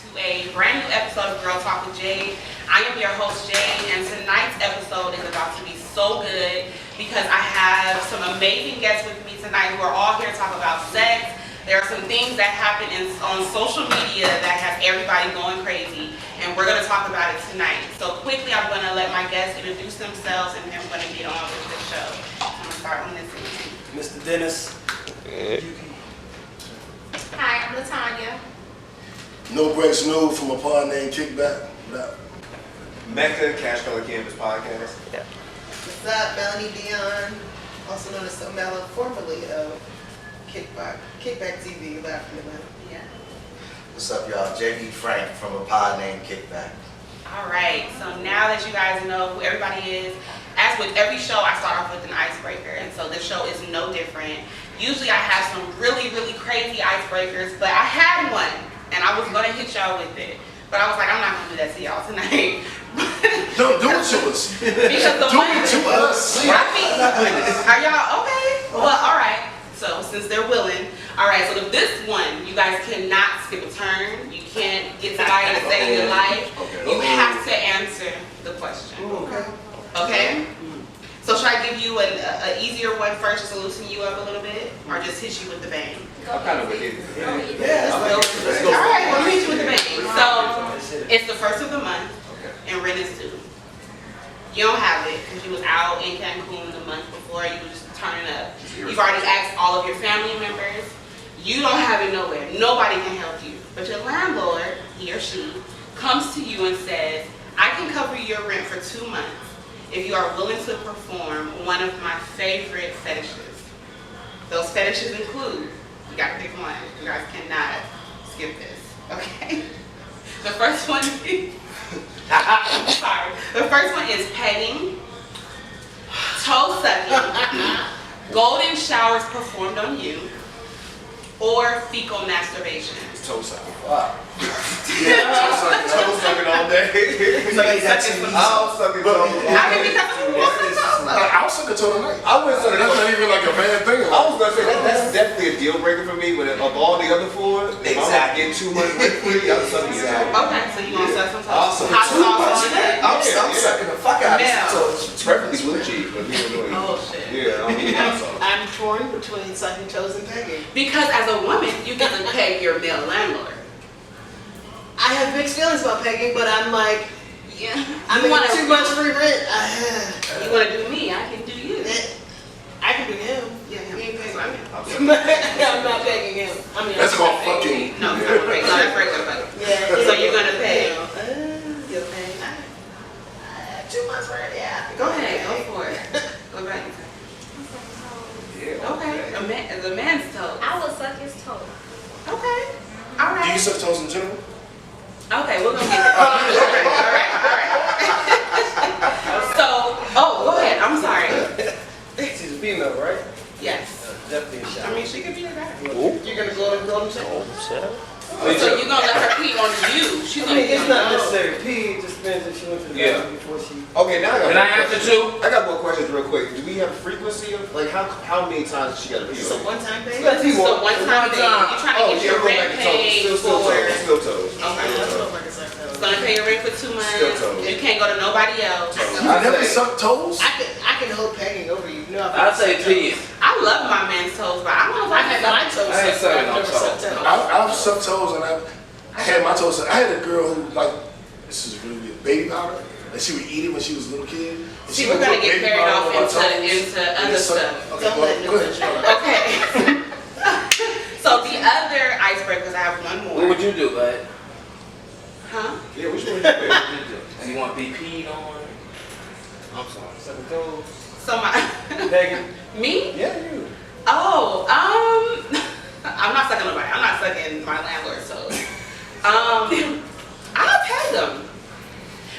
to a brand new episode of Girl Talk with Jade. I am your host, Jade, and tonight's episode is about to be so good because I have some amazing guests with me tonight who are all here to talk about sex. There are some things that happen on social media that has everybody going crazy, and we're going to talk about it tonight. So quickly, I'm going to let my guests introduce themselves, and then we're going to get on with the show. I'm going to start on this end. Mr. Dennis. Hi, I'm Latanya. No Breaks New from a pod named Kickback. Mecca, Cash Color Canvas Podcast. Yeah. What's up, Melanie Dion, also known as Somella, formerly of Kickback TV, laughing about. Yeah. What's up, y'all? JB Frank from a pod named Kickback. All right, so now that you guys know who everybody is, as with every show, I start off with an icebreaker, and so this show is no different. Usually I have some really, really crazy icebreakers, but I had one, and I was going to hit y'all with it. But I was like, I'm not going to do that to y'all tonight. Don't do it to us. Because the Do one, it to us. I mean, are y'all okay? Well, all right. So since they're willing, all right. So this one, you guys cannot skip a turn. You can't get somebody to say your life. You have to answer the question. Okay? So should I give you an easier one first, just to loosen you up a little bit, or just hit you with the bang? I'm kind of with you. Yeah, Let's go. All right, well, hit you with the bang. So it's the first of the month, and rent is due. You don't have it because you was out in Cancun the month before. You was just turning up. You've already asked all of your family members. You don't have it nowhere. Nobody can help you. But your landlord, he or she, comes to you and says, I can cover your rent for 2 months if you are willing to perform one of my favorite fetishes. Those fetishes include, you gotta pick one. You guys cannot skip this, okay? The first one is, sorry. The first one is pegging, toe sucking, golden showers performed on you, or fecal masturbation. Toe sucking. Wow. Toe sucking all day. I'll suck it. I mean, because who wants to toe suck? I'll suck a toe tonight. I wouldn't suck it. That's not even like a bad thing. I was gonna say that's definitely a deal breaker for me. But of all the other four, if I'm not getting too much rent free, I'm sucking it. Okay, so you gonna suck some I'll toes? suck Hot two sauce on it? I'm sucking the fuck out of Yeah. this toes. Preferably blue cheese, but we don't know. Oh shit. Yeah, I'm eating hot sauce. I'm torn between sucking toes and pegging. Because as a woman, you get to peg your male landlord. I have mixed feelings about pegging, but I'm like, Yeah. I You mean, wanna too much free rent. You wanna do me? I can do you. I can do him. Yeah, He ain't that's pegging what I me. mean. I'm not pegging him. I mean, That's I'm called not pegging. fucking. No, it's not regular. That's regular fucking. Yeah. So you're gonna pay. You'll pay. 2 months rent, yeah. Go ahead, go for it. Go back. Yeah. Okay, the man's toe. I would suck his toe. Okay, all Do you right. suck toes in general? Okay, we're gonna get there. All right. So, go ahead. I'm sorry. She's a female, right? Yes. Definitely a I shot. mean, she could be a guy. You're gonna go and golden shower? So you're gonna let her pee on you? She's I gonna mean, pee it's on not you. necessarily pee. It just depends if she went to the Yeah. bathroom before she. Okay, now I got. Can more I answer questions. too? I got more questions real quick. Do we have a frequency of like how many times she got to pee? It's a one-time thing? Let's see So more. one time thing. You're trying to get your rent paid Still for. toes. Still toes. Okay. It's It's gonna pay your rent for 2 months. Still toes. You can't go to nobody else. You never suck toes? I can hold pegging over you. No, I'd say pee. I love my man's toes, but I don't know if I I can had my toes I ain't sucked, sucking I've no never toes. sucked toes. I've sucked toes and I had my toes sucked. I had a girl who like, this is really weird, baby powder. Like she would eat it when she was a little kid. And See, she we're would gonna put get baby carried powder off on my into toes and other then suck- stuff. Okay, Don't go let ahead. no Go ahead. Okay. So the other icebreakers, I have one more. What would you do, bud? Huh? Yeah, which one? What would you do? You want to be peed on? I'm sorry. Sucking toes. So my Pegging. me? Yeah, you. Oh, I'm not sucking nobody. I'm not sucking my landlord's toes. I'll pay them.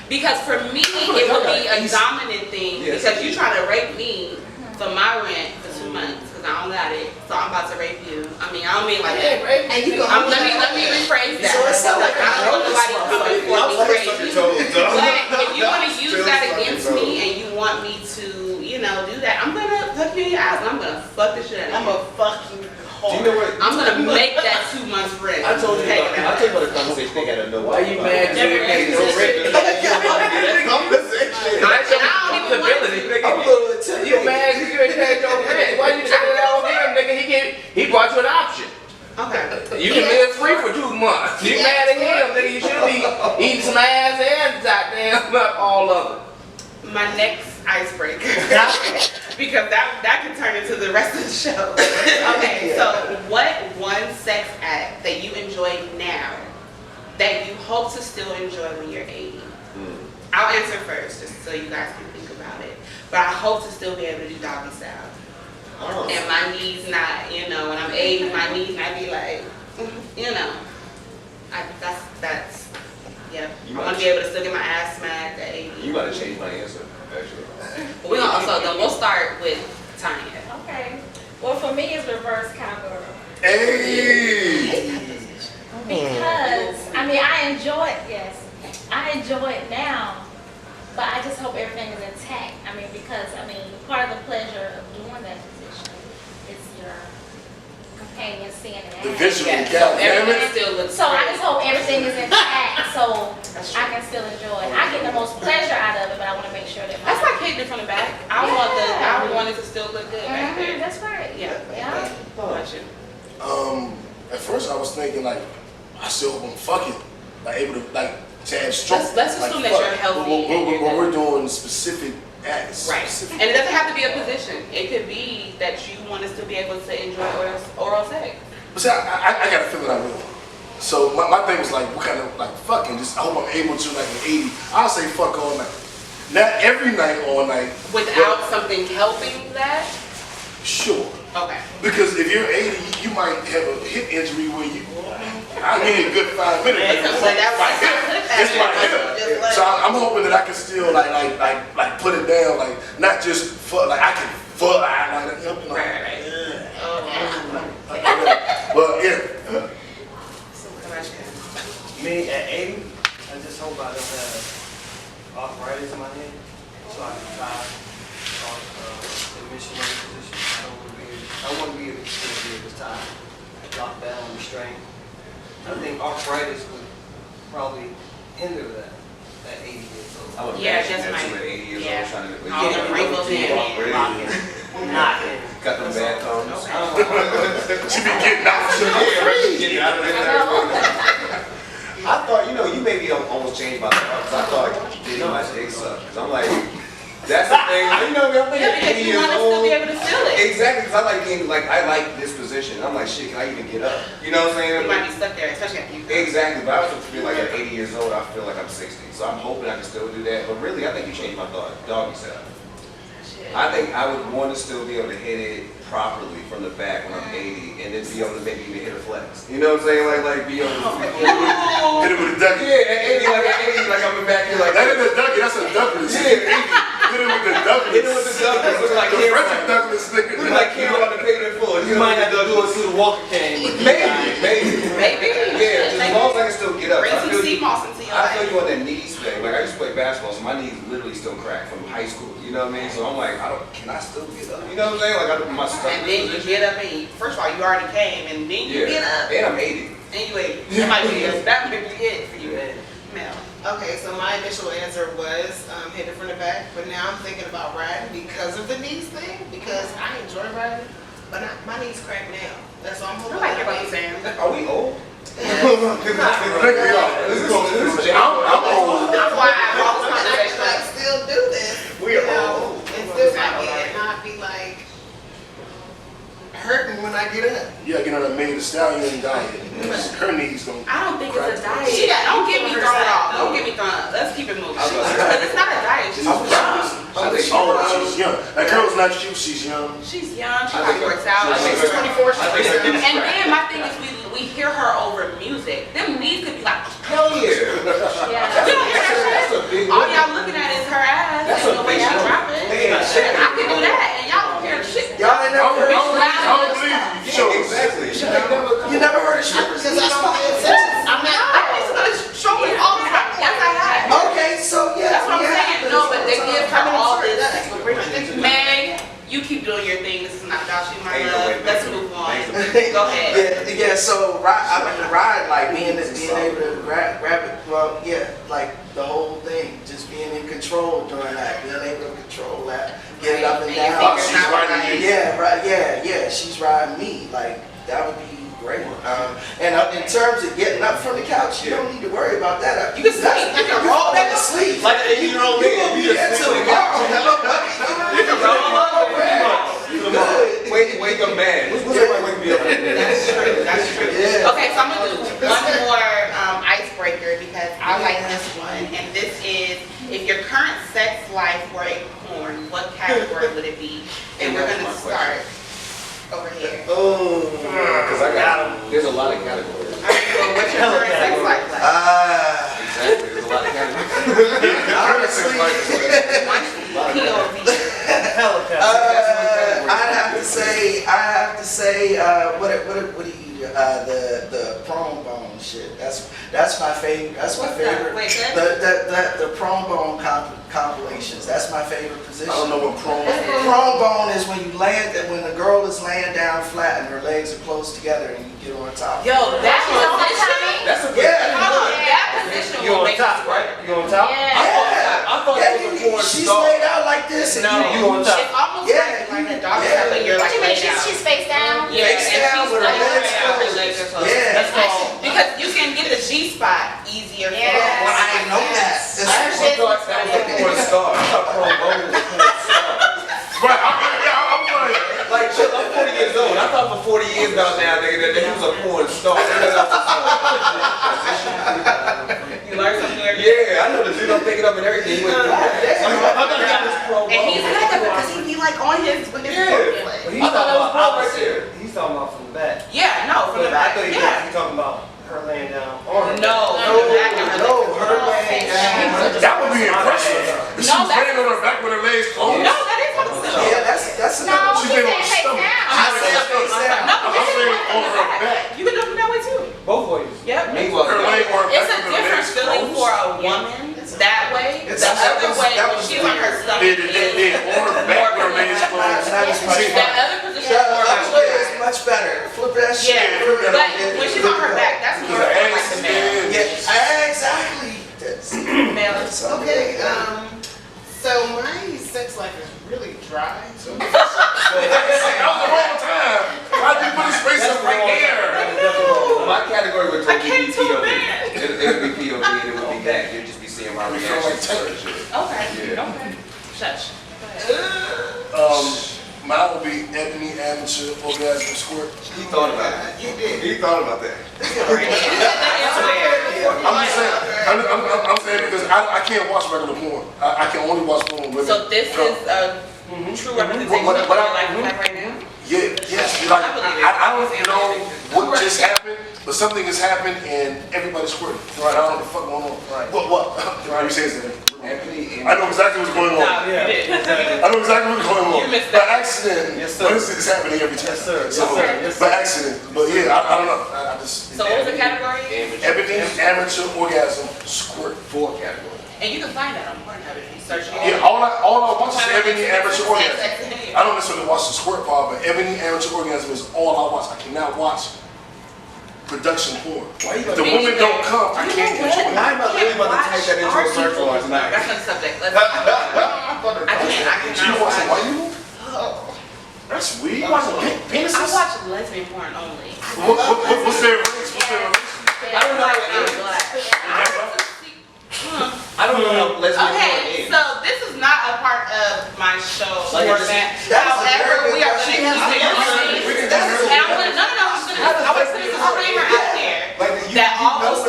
Because for me, it would be a dominant thing. Yes. Because you trying to rape me for my rent for 2 months. Because I don't got it. So I'm about to rape you. I mean, I don't mean like that. And you go Let me rephrase that. So it's not like I don't want nobody coming for me crazy. Sucking toes, though. But if you want to use Still that sucking against toes. me and you want me to, do that, I'm gonna hook you in your ass and I'm gonna fuck the shit out I'm of you. a fucking Do you know what? I'm gonna make that 2 months rent. I told you Take about. it I out. told you about the conversation they had at No option. Okay. You can live free for 2 months. You mad at him, nigga. You should be eating some ass and goddamn all of it. My next icebreaker, because that can turn into the rest of the show. Okay, so what one sex act that you enjoy now that you hope to still enjoy when you're 80? I'll answer first, just so you guys can think about it. But I hope to still be able to do doggy style. And my knees not, when I'm 80, my knees not be like, that's, yeah. I want to be able to still get my ass smacked at 80. You might have changed my answer, actually. We'll start with Tanya. Okay. Well, for me, it's reverse cowgirl. Hey! Because, I enjoy it, yes. I enjoy it now, but I just hope everything is intact. Because, part of the pleasure of doing that position is your companion seeing it. The visual, So everything still looks So I great. just hope everything is intact, so I can still enjoy it. I get the most pleasure out of it, but I want to make sure that That's like hitting it from the back. I want it to still look good back there. That's right. Yeah. What about you? At first I was thinking like, I still hope I'm fucking, like able to to have stroke. Let's assume that you're healthy and you're When good. we're doing specific acts. Right. Specific. And it doesn't have to be a position. It could be that you want to still be able to enjoy oral sex. But see, I got a feeling I will. So my thing was like, what kind of fucking? Just I hope I'm able to at 80. I'll say fuck all night. Not every night, all night. Without something helping that? Sure. Okay. Because if you're 80, you might have a hip injury where I need a good 5 minutes. It's my hip. So I'm hoping that I can still like put it down, not just fuck, I can fuck, Right. But yeah. So what about you? Me at 80, I just hope I don't have arthritis in my hand, so I can try the missionary position. I want to be able to still be able to tie, lock down, restrain. I think arthritis would probably hinder that at 80 years old. I would Yeah, imagine just that might- too at 80 years yeah. old trying to All the wrinkles in Really? Not in. Got them bad thumbs. She be getting out. Getting out of there. I thought, you made me almost change my thought, because I thought getting my dick sucked. Because I'm like, that's the thing. I'm thinking Yeah, because 80 you years want to still old. be able to feel it. Exactly, because I like being, I like this position. I'm like, shit, can I even get up? You know what I'm saying? You might be stuck there, especially after you go. Exactly, but I also feel like at 80 years old, I feel like I'm 60. So I'm hoping I can still do that. But really, I think you changed my thought. Doggy style. I think I would want to still be able to hit it properly from the back when I'm 80, and then be able to maybe even hit a flex. You know what I'm saying? Like be able to Hit it with a ducky. yeah, at 80, I'm in back here like That ain't a ducky, that's a Douglas. Yeah, Hit it with the Douglas. hit it with the Douglas, looking like The Frederick Cameron. Douglas nigga. Looking like Cameron on the pavement floor. You might have to do it through the walker cane. Maybe. Maybe. Yeah, just as long as I can still get up. Bring I some feel sea you. moss into your I feel life. you on that knees thing. Like I used to play basketball, so my knees literally still crack from high school. You know what I mean? So I'm like, can I still get up? You know what I'm saying? Like I do my stuff. And then you get up and first of all, you already came, and then you get up. And I'm 80. And you ate. That might be it for you, Mel. Okay, so my initial answer was hit it from the back, but now I'm thinking about riding because of the knees thing, because I enjoy riding, but my knees crack now. That's why I'm hoping. I like what you're saying. Are we old? I'm old. That's why I always And I want can like still do this, We are old. and still like it and not be like hurting when I get up. Yeah, get on a Megan Thee Stallion diet. Her knees don't. I don't think it's a diet. She got- Don't get me thrown off. Don't get me thrown off. Let's keep it moving. Because it's not a diet. She's young. She's young. That girl's not cute, she's young. She's young. She I probably think works out. She's 24. And right. then my thing is we hear her over music. Them knees could be like, Hell yeah. you don't hear that That's a shit. big All one. y'all looking at is her ass. That's and a the way big she one. dropping. They ain't shit. I can do that, and y'all don't hear shit. Y'all ain't never heard I of don't believe you. Show us. Exactly. you never heard of strippers? Because I don't pay attention. I'm not. I used to show me all the time. Yes, I have. Okay, so yeah. That's what I'm saying. No, but they give her all this. Meg, Meg, you keep doing your thing. This is not about you, my Ain't no love. way, Let's Meg. move on. Thanks. Go ahead. Yeah, so the ride, like being able to grab it, well, yeah, like the whole thing, just being in control during that, being able to control that, get it up and And your down. fingers not right. Yeah, right, yeah, she's riding me, like, that would be great. And in terms of getting up from the couch, you don't need to worry about that. You can sleep. You can roll back to sleep. Like an 80-year-old man, you just Until sleep. tomorrow. You can roll over. Wake up mad. What's everybody wake me up? That's true. That's true. Yeah. Okay, so I'm gonna do one more icebreaker because I like this one, and this is if your current sex life were a porn, what category would it be? And we're gonna start over here. Oh. Because I got there's a lot of categories. Well, what's your current sex life like? Exactly. There's a lot of categories. Honestly, One POV. I'd have to say, what do you the prong bone shit. That's my favorite. That's my favorite. Wait, The prong bone compilations. That's my favorite position. I don't know what prong is. Prong bone is when you land, when the girl is laying down flat and her legs are close together and you get on top. Yo, that position. That's a good Yeah. Hold on, that position You will on make top, us right? You on top? Yeah. I thought it was a porn She's star. laid out like this and No, You on top. it's almost Yeah. like a dog Yeah. style, but you're What like you mean, laid down. she's face down? Yeah, Face and down she's with her like legs laid out, her closed. legs are closed. Yeah. That's called. Because you can get the G spot easier. for Yeah. a woman. I didn't know that. I actually thought that was a porn star. I thought pro bowl was a porn star. Right, I'm like, Like, chill, I'm 40 years old. I thought for 40 years about now, nigga, that he was a porn star. You learn something new every day. Yeah, I know the dude I'm picking up and everything. He went through that. I thought that was pro bowl. And he's good because he be like on his with his Yeah. foreplay. But I thought that was pro right there. He's talking about from the back. Yeah, no, from the But I back. thought Yeah. he talking about her laying down on her. No, from the back of her No, legs. her laying down. that would be impressive. If No, she's that's- laying on her back with her legs closed. No, that is what I'm saying. Yeah, that's No, another. he She's laying said on her face stomach. down. I said face down. No, I'm this is saying from on the her back. back. You can do it that way too. Both ways. Yep. Meanwhile, Her leg or her It's back a with her different legs feeling closed. for a woman that way. It's- The that other was- way, that when was she's on her weird. stomach, Yeah, on her back with her legs closed. Not as much See, fun. that other position The is more other like way is much better. Flip that shit. yeah, flip that but up. when she's on her back, that's more Because her like ass the is male. dead. Yeah, exactly. That's- Male. Okay, so my sex life is really dry. So That was the wrong time. Why'd you put his face up right there? my category would I totally came be to a POV. man. It would be POV and it would be that. You'd just be seeing my We feel reactions like to certain shit. Okay. Yeah. Okay. Shush. Mine would be ebony amateur orgasm squirt. He thought about it. You did. He thought about that. I'm just saying, I'm saying because I can't watch regular porn. I can only watch porn with women. So this is a true representation of What your I- life you have right now? Yeah, yes, like, I don't know what just happened, but something has happened and everybody's squirting. Right, I don't know what the fuck going on. Right. What? Right, you say that. Anthony, I know exactly what's going on. No, you Yeah. didn't. I know exactly what's going on. You missed By that. accident. Yes, sir. But it's happening every time. Yes, sir. Yes, So, sir. Yes, by sir. accident. But yeah, I don't know. I just. So what was the category? Ebony amateur orgasm squirt. 4 categories. And you can find that on Pornhub if you search it. Yeah, all I watch is ebony amateur orgasm. Orgasm. I don't necessarily watch the squirt part, but ebony amateur orgasm is all I watch. I cannot watch production porn. Why you If the woman don't come, I can't enjoy it. Why am I really about to type that into a search bar tonight? That's the subject. Let's I I You cannot watching watch. white people? That's weird. You watching penises? I watch lesbian porn only. What's their race? What's their race? I don't know how it is. I don't know how lesbian porn Okay, is. so this is not a part of my show Like it's format. just- that's a However, very we are good going to question. use it. And I'm going to, no, I'm going to, I was putting a disclaimer out there that although,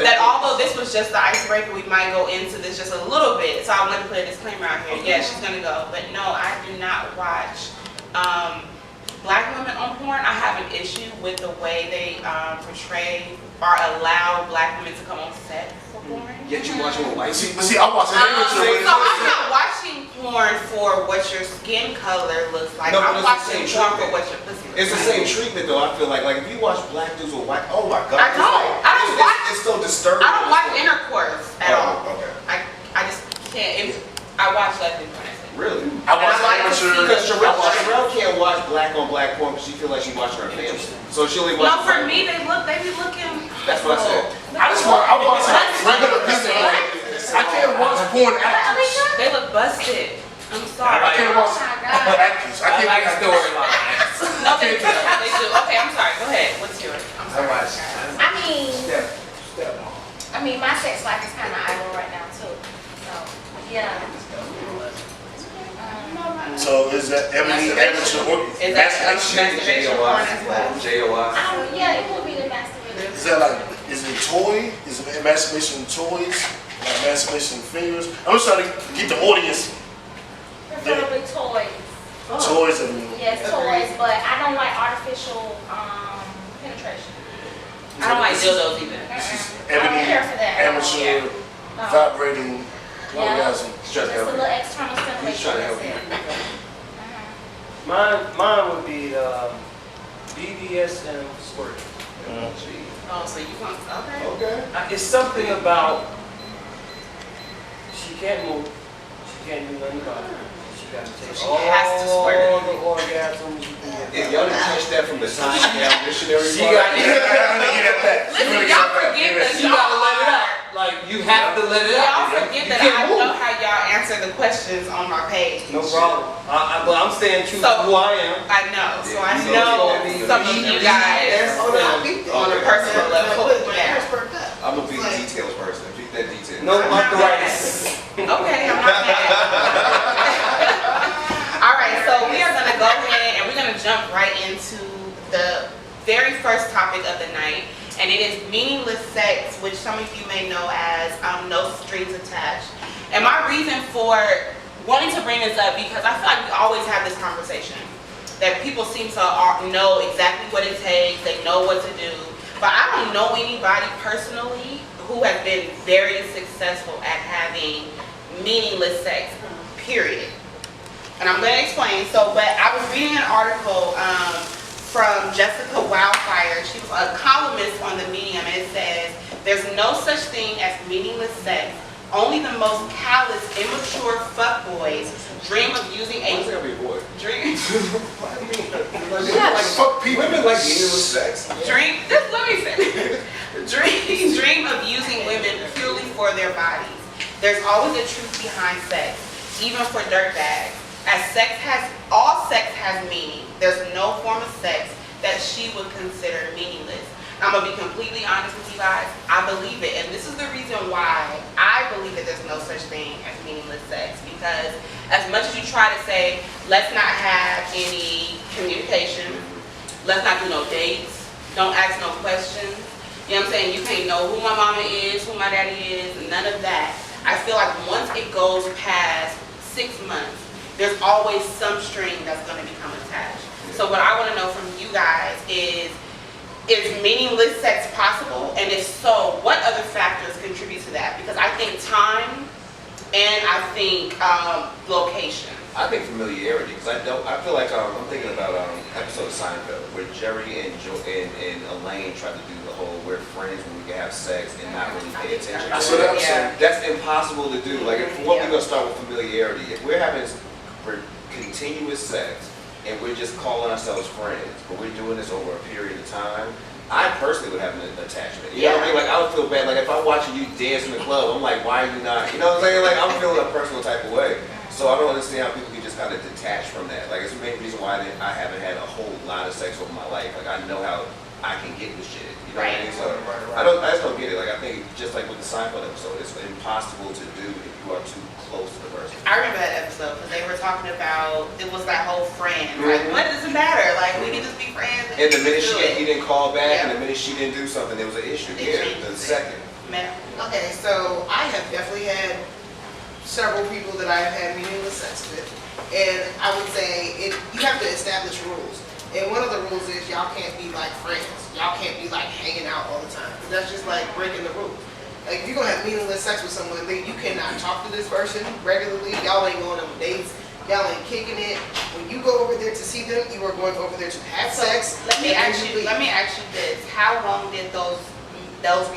that although this was just the icebreaker, we might go into this just a little bit. So I wanted to put a disclaimer out here. Yeah, she's going to go. But no, I do not watch black women on porn. I have an issue with the way they portray or allow black women to come on set for porn. Yet you watching with white people? See, I watch an So amateur. I'm not watching porn for what your skin color looks like. No, but I'm it's the watching same porn for treatment. what your pussy looks It's the like. same treatment though, I feel like. Like if you watch black dudes with white, oh my god. I don't. I don't watch- It's so disturbing. I don't watch intercourse at all. Oh, okay. I just can't. I watch lesbian porn. Really? I watch And I like to amateur. see Because I watch- Sherelle can't watch black on black porn because she feel like she watching her family. So she only No, watches. for me, they be looking. That's what I said. I watch regular people. I can't watch porn actors. They look busted. I'm I sorry. can't watch Oh my God. actors. I I can't like watch storylines. No, they do. They do. Okay, I'm sorry. Go ahead. What's yours? I'm sorry. I mean, my sex life is kind of idle right now too. So, yeah. So is that Ebony amateur or Is that masturbation? masturbation porn as well? J-O-I. Yeah, it would be the masturbation. Is that like, is it toy? Is it masturbation toys? Like masturbation fingers? I'm just trying to get the audience. Preferably toys. Toys and Yes, toys, but I don't like artificial penetration. I don't like dildos either. I don't Ebony care for that. amateur No. vibrating Yeah. orgasm. Just a little external stimulation. He's trying to help you. That's it. Mine would be BDSM squirt. Oh, so you want, okay. Okay. It's something about she can't move, she can't do nothing about it. She got to take She all has to squirt it. the orgasms you can get. If y'all didn't catch that from the time missionary She part, got Listen, y'all forget that You gotta let it out. Like you have to let it Y'all out. forget You that can't I move. know how y'all answer the questions on my page. No problem. But I'm staying true to So- who I am. I know, so I Yeah, know you some of you guys on a personal level. Yeah. I'm gonna be the details person. Beat that detail. No I'm not arthritis. Okay, I'm not mad. All right, so we are gonna go ahead and we're gonna jump right into the very first topic of the night, and it is meaningless sex, which some of you may know as no strings attached. And my reason for wanting to bring this up, because I feel like we always have this conversation, that people seem to know exactly what it takes, they know what to do, but I don't know anybody personally who has been very successful at having meaningless sex, period. And I'm going to explain. So, but I was reading an article from Jessica Wildfire. She was a columnist on the Medium, and it says, there's no such thing as meaningless sex. Only the most callous, immature fuckboys dream of using Why is it a gotta be a boy? dream. Like fuck people. Women like meaningless sex. Dream. Just let me finish. Dream of using women purely for their bodies. There's always a truth behind sex, even for dirtbags. As all sex has meaning. There's no form of sex that she would consider meaningless. I'm gonna be completely honest with you guys. I believe it, and this is the reason why I believe that there's no such thing as meaningless sex. Because as much as you try to say, let's not have any communication, let's not do no dates, don't ask no questions. You know what I'm saying? You can't know who my mama is, who my daddy is, none of that. I feel like once it goes past 6 months, there's always some string that's going to become attached. So what I want to know from you guys is meaningless sex possible? And if so, what other factors contribute to that? Because I think time and I think location. I think familiarity, because I feel like I'm thinking about episode of Seinfeld where Jerry and Elaine tried to do the whole we're friends when we can have sex and not really pay attention. That's what I'm saying. That's impossible to do. Like, if we're gonna start with familiarity. If we're having continuous sex and we're just calling ourselves friends, but we're doing this over a period of time, I personally would have an attachment. You know what I mean? Like, I would feel bad. Like, if I'm watching you dance in the club, I'm like, why are you not? You know what I'm saying? Like, I'm feeling a personal type of way. So I don't understand how people can just kind of detach from that. Like, it's the main reason why I haven't had a whole lot of sex over my life. Like, I know how I can get this shit. You know what I mean? So I just don't get it. Like, I think just like with the Seinfeld episode, it's impossible to do if you are too close to the person. I remember that episode because they were talking about, it was that whole friend. Like, what does it matter? Like, we can just be friends. And the minute he didn't call back, Yeah. and the minute she didn't do something, there was an issue. It Yeah, changed the it. second. Okay, so I have definitely had several people that I've had meaningless sex with, and I would say you have to establish rules. And one of the rules is y'all can't be like friends. Y'all can't be like hanging out all the time. That's just like breaking the rules. Like, if you're gonna have meaningless sex with someone, then you cannot talk to this person regularly. Y'all ain't going on dates. Y'all ain't kicking it. When you go over there to see them, you are going over there to have sex. Let me ask you this. How long did those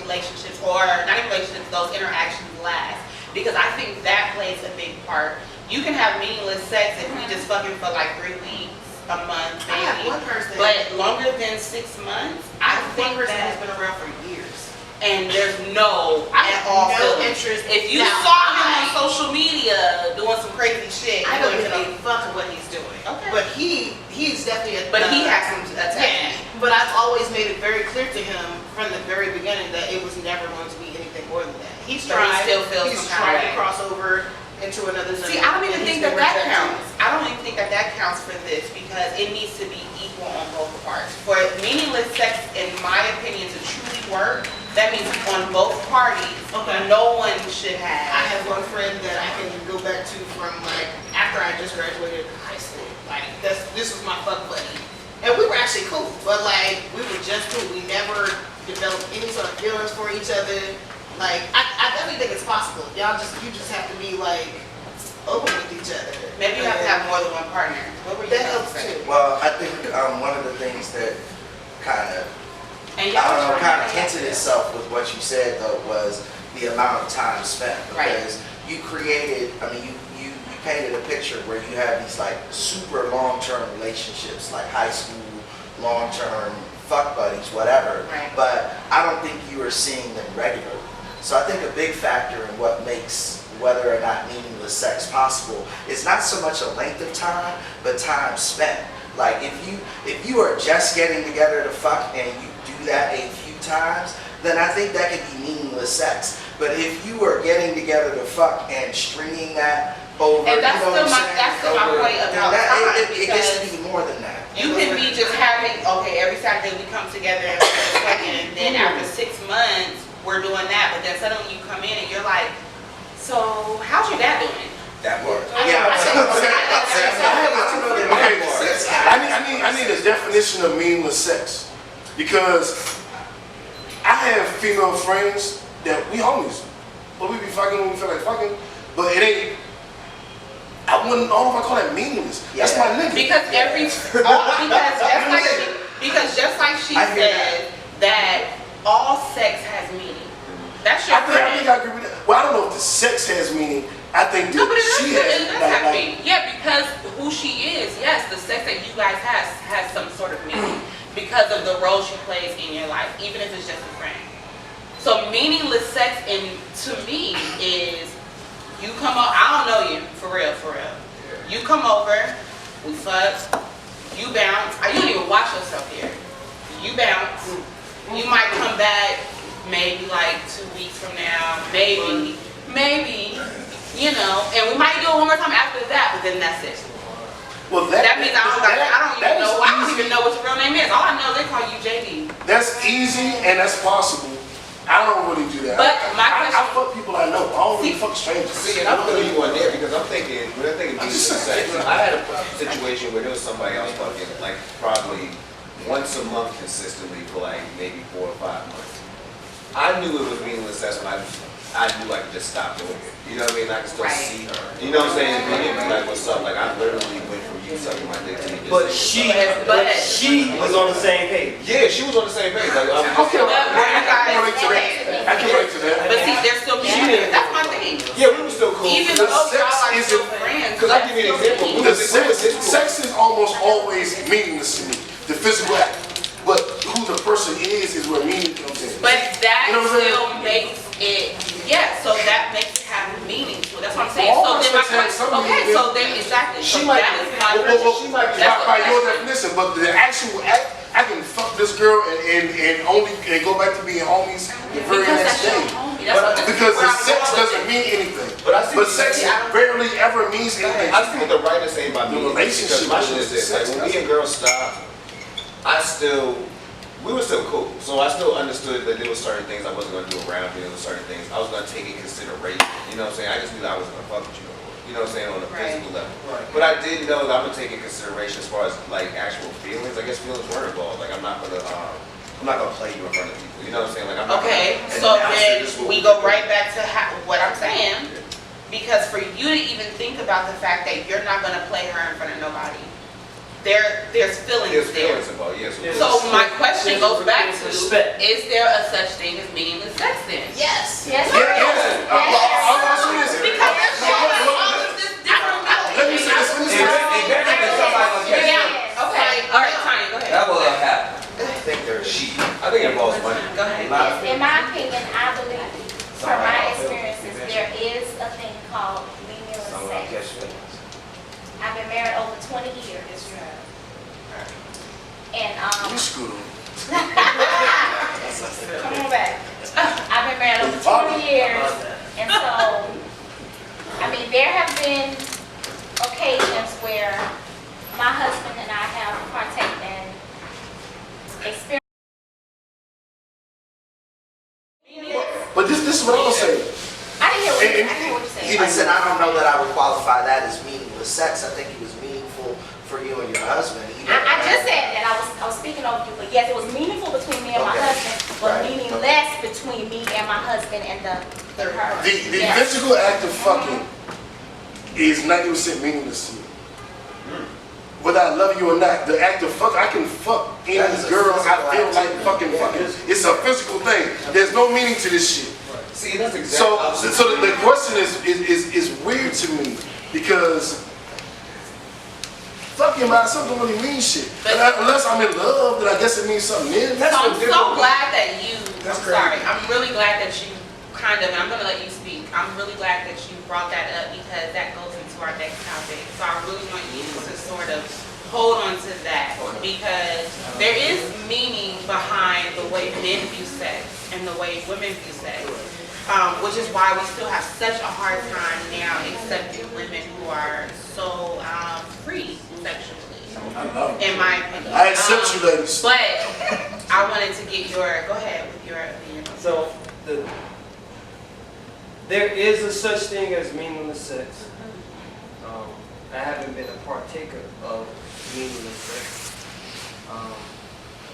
relationships, or not even relationships, those interactions last? Because I think that plays a big part. You can have meaningless sex if we just fucking for like 3 weeks, a month, I have maybe. one person. But longer than 6 months, I think one person that has been around for years. and there's no I at have all no feelings. interest. If you Now, saw him on social media doing some crazy shit, I you don't wouldn't give be. a fuck what he's doing. Okay. But he's definitely a. But he has some Yeah, attachment. but I've always made it very clear to him from the very beginning that it was never going to be anything more than that. He's But he tried. still feels He's some kind of tried to way. cross over into another zone. See, I don't even and think he's that been that rejected. counts. I don't even think that that counts for this because it needs to be equal on both parts. For meaningless sex, in my opinion, to truly work, that means on both parties, Okay. no one should I have. have one friend that I can go back to from like after I just graduated high school. Like this was my fuck buddy, and we were actually cool. But like we were just cool. We never developed any sort of feelings for each other. Like I definitely think it's possible. You just have to be like open with each other. Maybe you have to have more than one partner. What were you That about helps to say? too. Well, I think one of the things that kind of, And I y'all don't know, were kind of trying to- hinted itself with what you said though, was the amount of time spent. Right. Because you created, I mean, you painted a picture where you have these like super long-term relationships, like high school, long-term fuck buddies, whatever. Right. But I don't think you are seeing them regularly. So I think a big factor in what makes whether or not meaningless sex possible is not so much a length of time, but time spent. Like if you are just getting together to fuck and you do that a few times, then I think that could be meaningless sex. But if you are getting together to fuck and stringing that over, And that's you know still what I'm saying, that's still my over- point then about that- time, it gets to because be more than that. you can be just having, okay, every Saturday we come together and we're fucking, and then after 6 months, we're doing that, but then suddenly you come in and you're like, so how's your dad doing? That part. Yeah, Okay, I need a definition of meaningless sex because I have female friends that we homies, but we be fucking when we feel like fucking, but it ain't. I don't know if I call that meaningless. That's my nigga. Because just like she I hear said that all sex has meaning. That's your I friend. think I agree with that. Well, I don't know if the sex has meaning. I think No, that but it she does, has. it does have meaning. Yeah, because who she is, yes, the sex that you guys has some sort of meaning because of the role she plays in your life, even if it's just a friend. So meaningless sex, to me, is you come over, I don't know you, for real. You come over, we fuck, you bounce, you don't even watch yourself here. You bounce, you might come back maybe like 2 weeks from now, maybe, you know, and we might do it one more time after that, but then that's it. Well, That means I don't even know what your real name is. All I know, they call you JD. That's easy and that's possible. I don't really do that. But my I question- fuck people I know. I don't really fuck strangers. See, and I feel you on there because when I think of meaningless sex, I had a situation where there was somebody else fucking like probably once a month consistently for like maybe 4 or 5 months. I knew it was meaningless sex when I knew I could just stop doing it. You know what I mean? I could still Right. see her. You know what I'm saying? And be like, what's up? Like I literally went from you sucking my dick to me just But saying, what's But- she was on the same page. up. Yeah, she was on the same page. Like, Okay, But where you I can relate to guys- that. I can relate to that. But see, there's still meaning. That's my thing. yeah, we were still cool. Even The though sex y'all are isn't- still friends, Because I'll give you an example. The sex is almost always meaningless to me. The physical act. But who the person is where meaning comes in. But that You know what I'm saying? still makes it, yeah, so that makes it have meaning to it. That's what I'm saying. All So then my sex has question, some okay, meaning. so then exactly. She So might- that is my Well, question. She might be That's by the your question. definition, but the actual act, I can fuck this girl and go back to being homies the very Because next that's your day. homie. That's what- Because where the I'm sex going with doesn't it. mean anything. But I see But what sex you mean. barely ever means anything. I see what the writer's saying about The me. relationship Because my shit is is this. sex, Like when that's me and girls stopped, we were still cool. So I still understood that there were certain things I wasn't gonna do around me. There were certain things I was gonna take in consideration. You know what I'm saying? I just knew that I wasn't gonna fuck with you no more. You know what I'm saying? On a Right. physical level. Right. But I did know that I'm gonna take in consideration as far as like actual feelings. I guess feelings were involved. Like I'm not gonna play you in front of people. You know what I'm saying? Like I'm not Okay, gonna so announce that then this is what we we're go doing. right back to what I'm saying. Because for you to even think about the fact that you're not gonna play her in front of nobody, there's feelings There's there. feelings involved. Yes. There's So my question goes back to, respect. is there a such thing as meaningless sex then? Yes. Yes. I'll answer this. Because there's all of this different Let me say this. Yeah, okay, all right, Tanya, go ahead. That will happen. I think there's she. I I think it involves money. Go ahead. In my opinion, I believe, from my experiences, there is a thing called meaningless sex. I've been married over 20 years. And You screwed him. come on back. I've been married over 20 years, and so, I mean, there have been occasions where my husband and I have partaken in experiences. But this is what I'm saying. I didn't hear what you said. I said, I don't know that I would qualify that as meaningless sex. I think it was meaningful for you and your husband. I just said that, I was speaking over you, but yes, it was meaningful between me and my husband, but meaningless between me and my husband and her. The Yes. physical act of fucking is 90% meaningless to me. Whether I love you or not, the act of fuck, I can fuck any girl I feel like fucking. It's a physical thing. There's no meaning to this shit. See, that's exactly. So the question is weird to me because fucking by itself don't really mean shit. Unless I'm in love, then I guess it means something. So I'm so glad that you, That's sorry, I'm really glad that you kind of, and I'm going to let you speak, I'm really glad that you brought that up because that goes into our next topic. So I really want you to sort of hold on to that because there is meaning behind the way men view sex and the way women view sex. Which is why we still have such a hard time now accepting women who are so free sexually, in my opinion. I accept you, ladies. But I wanted to get go ahead with your opinion. So, there is a such thing as meaningless sex. I haven't been a partaker of meaningless sex.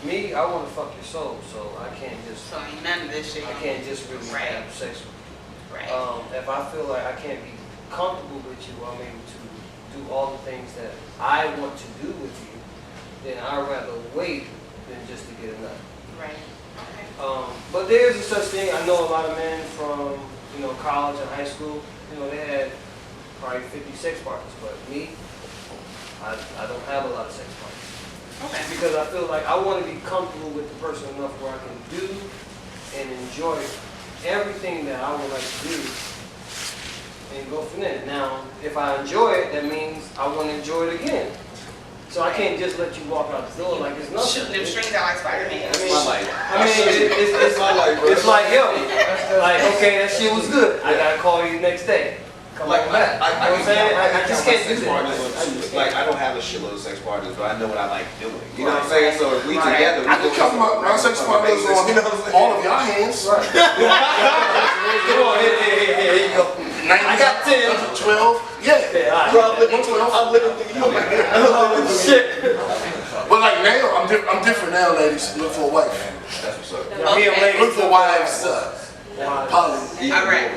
Me, I want to fuck your soul, so I can't just. So none of this shit. I can't just really have sex with you. Right. If I feel like I can't be comfortable with you, I'm able to do all the things that I want to do with you, then I'd rather wait than just to get a nut. Right. Okay. But there's a such thing. I know a lot of men from college and high school. They had probably 50 sex partners, but me, I don't have a lot of sex partners. Okay. Because I feel like I want to be comfortable with the person enough where I can do and enjoy everything that I would like to do and go from there. Now, if I enjoy it, that means I want to enjoy it again. So I can't just let you walk out the door like it's nothing. Shooting them strings out like Spider-Man. It's like, yo, like, okay, that shit was good. I gotta call you the next day. Come back. You know what I'm saying? I just can't do that. Like, I don't have a shitload of sex partners, but I know what I like doing. You know what I'm saying? So if we together, I can count my sex partners on all of y'all hands. Right. Come on, here you go. I got 10. 12. Yeah. All right. I'm living through you. Shit. But like now, I'm different now, ladies. Look for a wife. that's what's up. Okay. Look for wives. Poly. All right.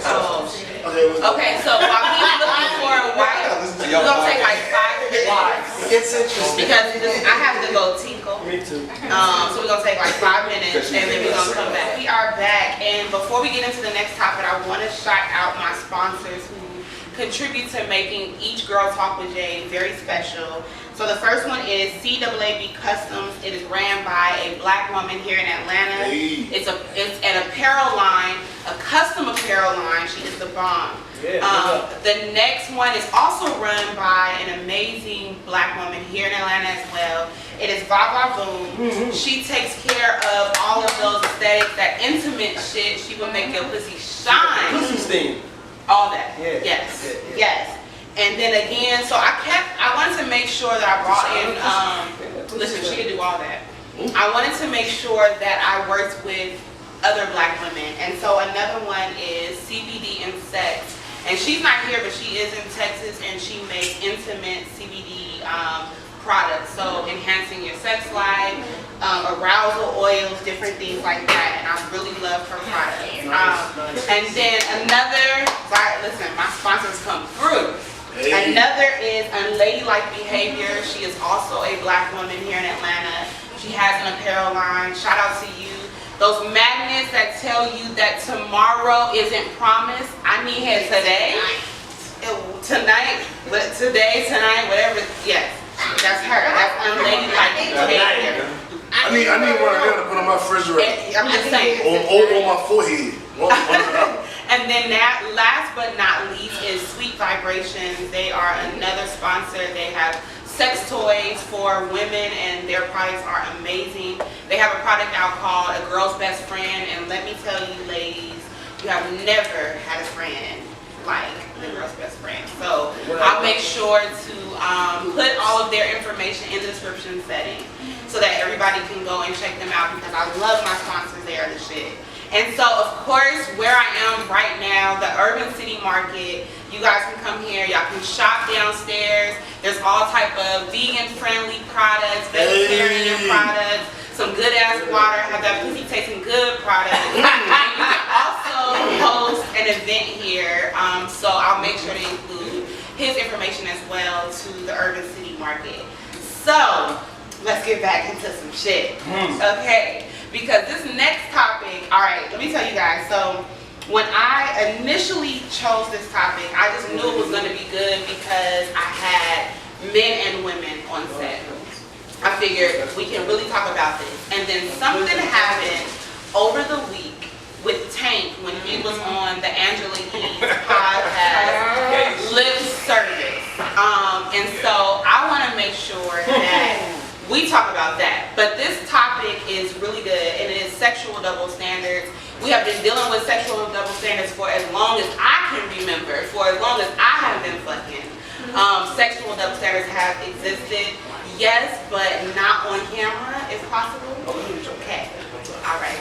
Okay. So while he's looking for a wife, we're gonna take like 5 minutes. It's interesting. Because I have to go tinkle. Me too. So we're gonna take like 5 minutes and then we're gonna come back. We are back, and before we get into the next topic, I want to shout out my sponsors who contribute to making each Girl Talk with Jade very special. So the first one is CAAB Customs. It is ran by a black woman here in Atlanta. Hey. It's an apparel line, a custom apparel line. She is the bomb. Yeah, the next one is also run by an amazing black woman here in Atlanta as well. It is Baba Boom. She takes care of all of those aesthetics, that intimate shit. She will make your pussy shine. Pussy steam. All that. Yeah. Yes. Yeah. Yes. And then again, so I wanted to make sure that I brought in, listen, she could do all that. I wanted to make sure that I worked with other black women. And so another one is CBD and Sex. And she's not here, but she is in Texas, and she makes intimate CBD products. So enhancing your sex life, arousal oils, different things like that. And I really love her products. And then another, listen, my sponsors come through. Hey. Another is Unladylike Behavior. She is also a black woman here in Atlanta. She has an apparel line. Shout out to you. Those magnets that tell you that tomorrow isn't promised. I need it today, tonight, tonight, whatever. Yes, that's her. That's Unladylike Behavior. I I need one there to put on my refrigerator. I'm just saying. On my forehead. And then that, last but not least, is Sweet Vibrations. They are another sponsor. They have sex toys for women, and their products are amazing. They have a product out called A Girl's Best Friend, and let me tell you, ladies, you have never had a friend like the Girl's Best Friend. So I'll make sure to put all of their information in the description setting so that everybody can go and check them out, because I love my sponsors. They are the shit. And so, of course, where I am right now, the Urban City Market, you guys can come here. Y'all can shop downstairs. There's all type of vegan-friendly products, vegetarian products, some good-ass water, have that pussy tasting good products. And you can also host an event here, so I'll make sure to include his information as well to the Urban City Market. So, let's get back into some shit. Okay. Because this next topic, all right, let me tell you guys. So when I initially chose this topic, I just knew it was going to be good because I had men and women on set. I figured we can really talk about this. And then something happened over the week with Tank when he was on the Angela Yee's podcast, Lip Service. And so I want to make sure that we talk about that. But this topic is really good, and it is sexual double standards. We have been dealing with sexual double standards for as long as I can remember, for as long as I have been fucking. Sexual double standards have existed, yes, but not on camera, if possible. Okay, all right,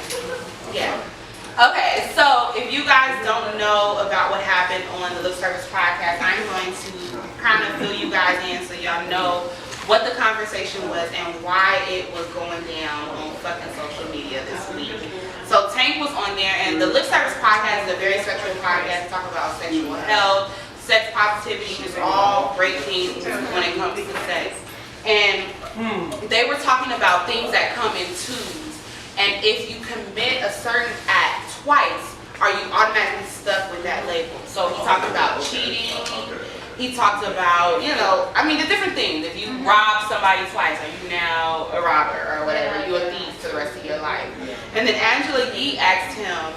yeah. Okay, so if you guys don't know about what happened on the Lip Service podcast, I'm going to kind of fill you guys in so y'all know what the conversation was and why it was going down on fucking social media this week. So Tank was on there, and the Lip Service podcast is a very sexual podcast to talk about sexual health, sex positivity, just all great things when it comes to sex. And they were talking about things that come in twos, and if you commit a certain act twice, are you automatically stuck with that label? So he talked about cheating. He talked about, you know, I mean, the different things. If you rob somebody twice, are you now a robber or whatever? You're a thief for the rest of your life. And then Angela Yee asked him,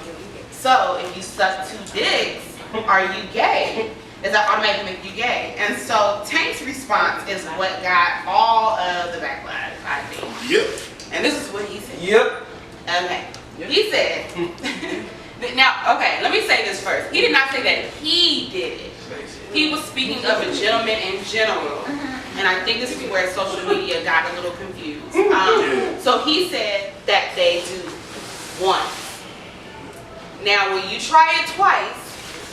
so if you suck 2 dicks, are you gay? Does that automatically make you gay? And so Tank's response is what got all of the backlash, I think. Yep. And this is what he said. Yep. Okay. He said, now, okay, let me say this first. He did not say that he did it. He was speaking of a gentleman in general, and I think this is where social media got a little confused. So he said that they do once. Now, when you try it twice,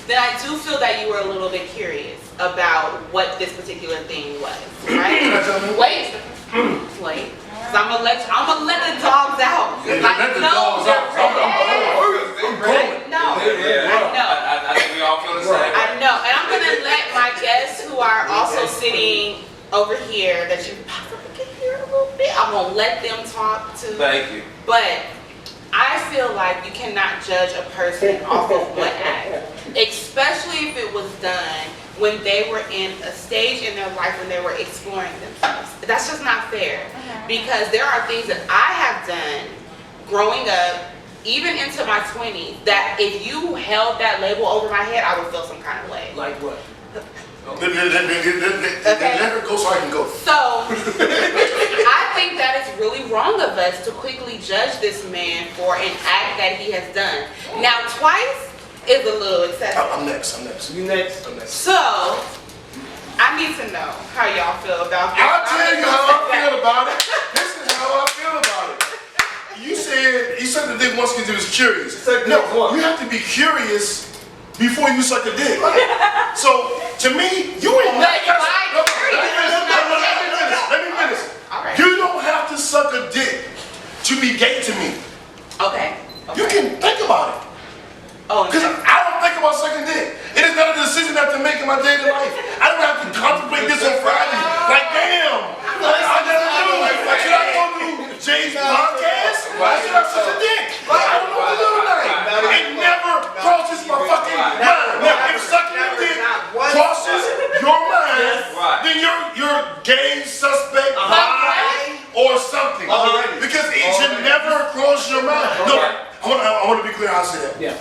then I do feel that you were a little bit curious about what this particular thing was, right? Wait. So I'm gonna let the dogs out. Let the dogs out. I think we all feel the same. I know, and I'm gonna let my guests who are also sitting over here that you possibly can hear a little bit. I'm gonna let them talk too. Thank you. But I feel like you cannot judge a person off of what act, especially if it was done when they were in a stage in their life when they were exploring themselves. That's just not fair, because there are things that I have done growing up, even into my 20s, that if you held that label over my head, I would feel some kind of way. Like what? Let her go so I can go. So, I think that it's really wrong of us to quickly judge this man for an act that he has done. Now, twice is a little excessive. I'm next. You next? I'm next. So, I need to know how y'all feel about this. I'll tell you how I feel about it. This is how I feel about it. You said the dick once because it was curious. No, you have to be curious before you suck a dick. So, to me, you ain't But never. Let me finish. Alright. You don't have to suck a dick to be gay to me. Okay. You can think about it. Oh, Because I don't think about sucking dick. It is not a decision I have to make in my daily life. I don't have to contemplate this on Friday. Like, damn, I gotta do. Should I go do Jade's podcast? Or should I suck a dick? I don't know what to do tonight. It never crosses my fucking mind. Now, if sucking a dick crosses your mind, then you're gay, suspect, bi, or something. Because I want to be clear. I'll say that. Yeah.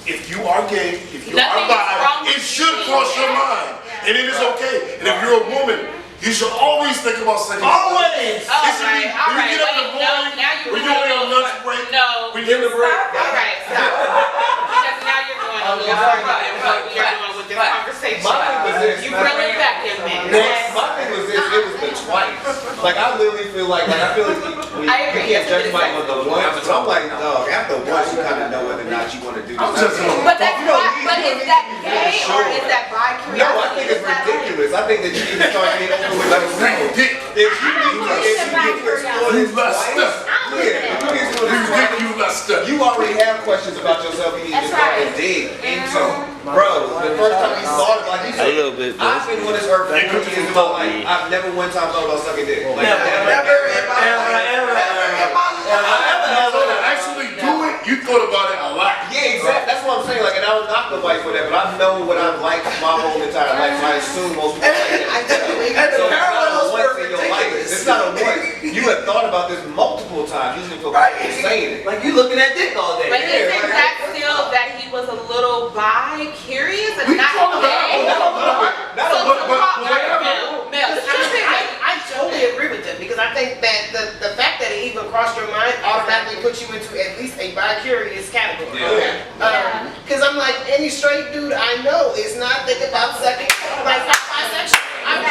If you are gay, if you Nothing are is wrong bi, with it should you. cross your mind, and it is okay. And if you're a woman, you should always think about second. Always. It should be All when right, you get up in the wait, no, morning, now you're when you're on going lunch break, No. when you're in the break. All right, stop. Because now you're going a little further than what we are doing with this conversation. My thing was this. You reel it back in, man. My thing was this, it was the twice. Like I literally feel like I feel like you can't judge somebody on the once. So I'm like, dog, after once you kind of know whether or not you want to do this. I'm just But that's why, but is that gay or is that bi curiosity? No, I think it's ridiculous. I think that you need to start getting over with Like those bring dick. If you need to explore You this lust twice, stuff. yeah, if you need to explore You this dick, twice, you lust stuff. you already have questions about yourself you need to That's start right. and dig into. Bro, the first time you thought, like you said, I've been on this earth for 40 years of my life. I've never one time thought about sucking dick. Like, Never in my So to actually do it, you thought about it a lot. yeah, exactly. That's what I'm saying. Like, and I was not the wife for that, but I've known what I've liked my whole entire life. So I assume most people like that. So it's not a once in your life. It's not a once. You have thought about this multiple times. You just feel comfortable saying it. Like you looking at dick all day. But isn't that still that he was a little bi-curious and We not talked about gay? it. Mel, I totally agree with them because I think that the fact that it even crossed your mind automatically puts you into at least a bi-curious category. Yeah. Because I'm like, any straight dude I know is not thinking about sucking, like bisexual. I'm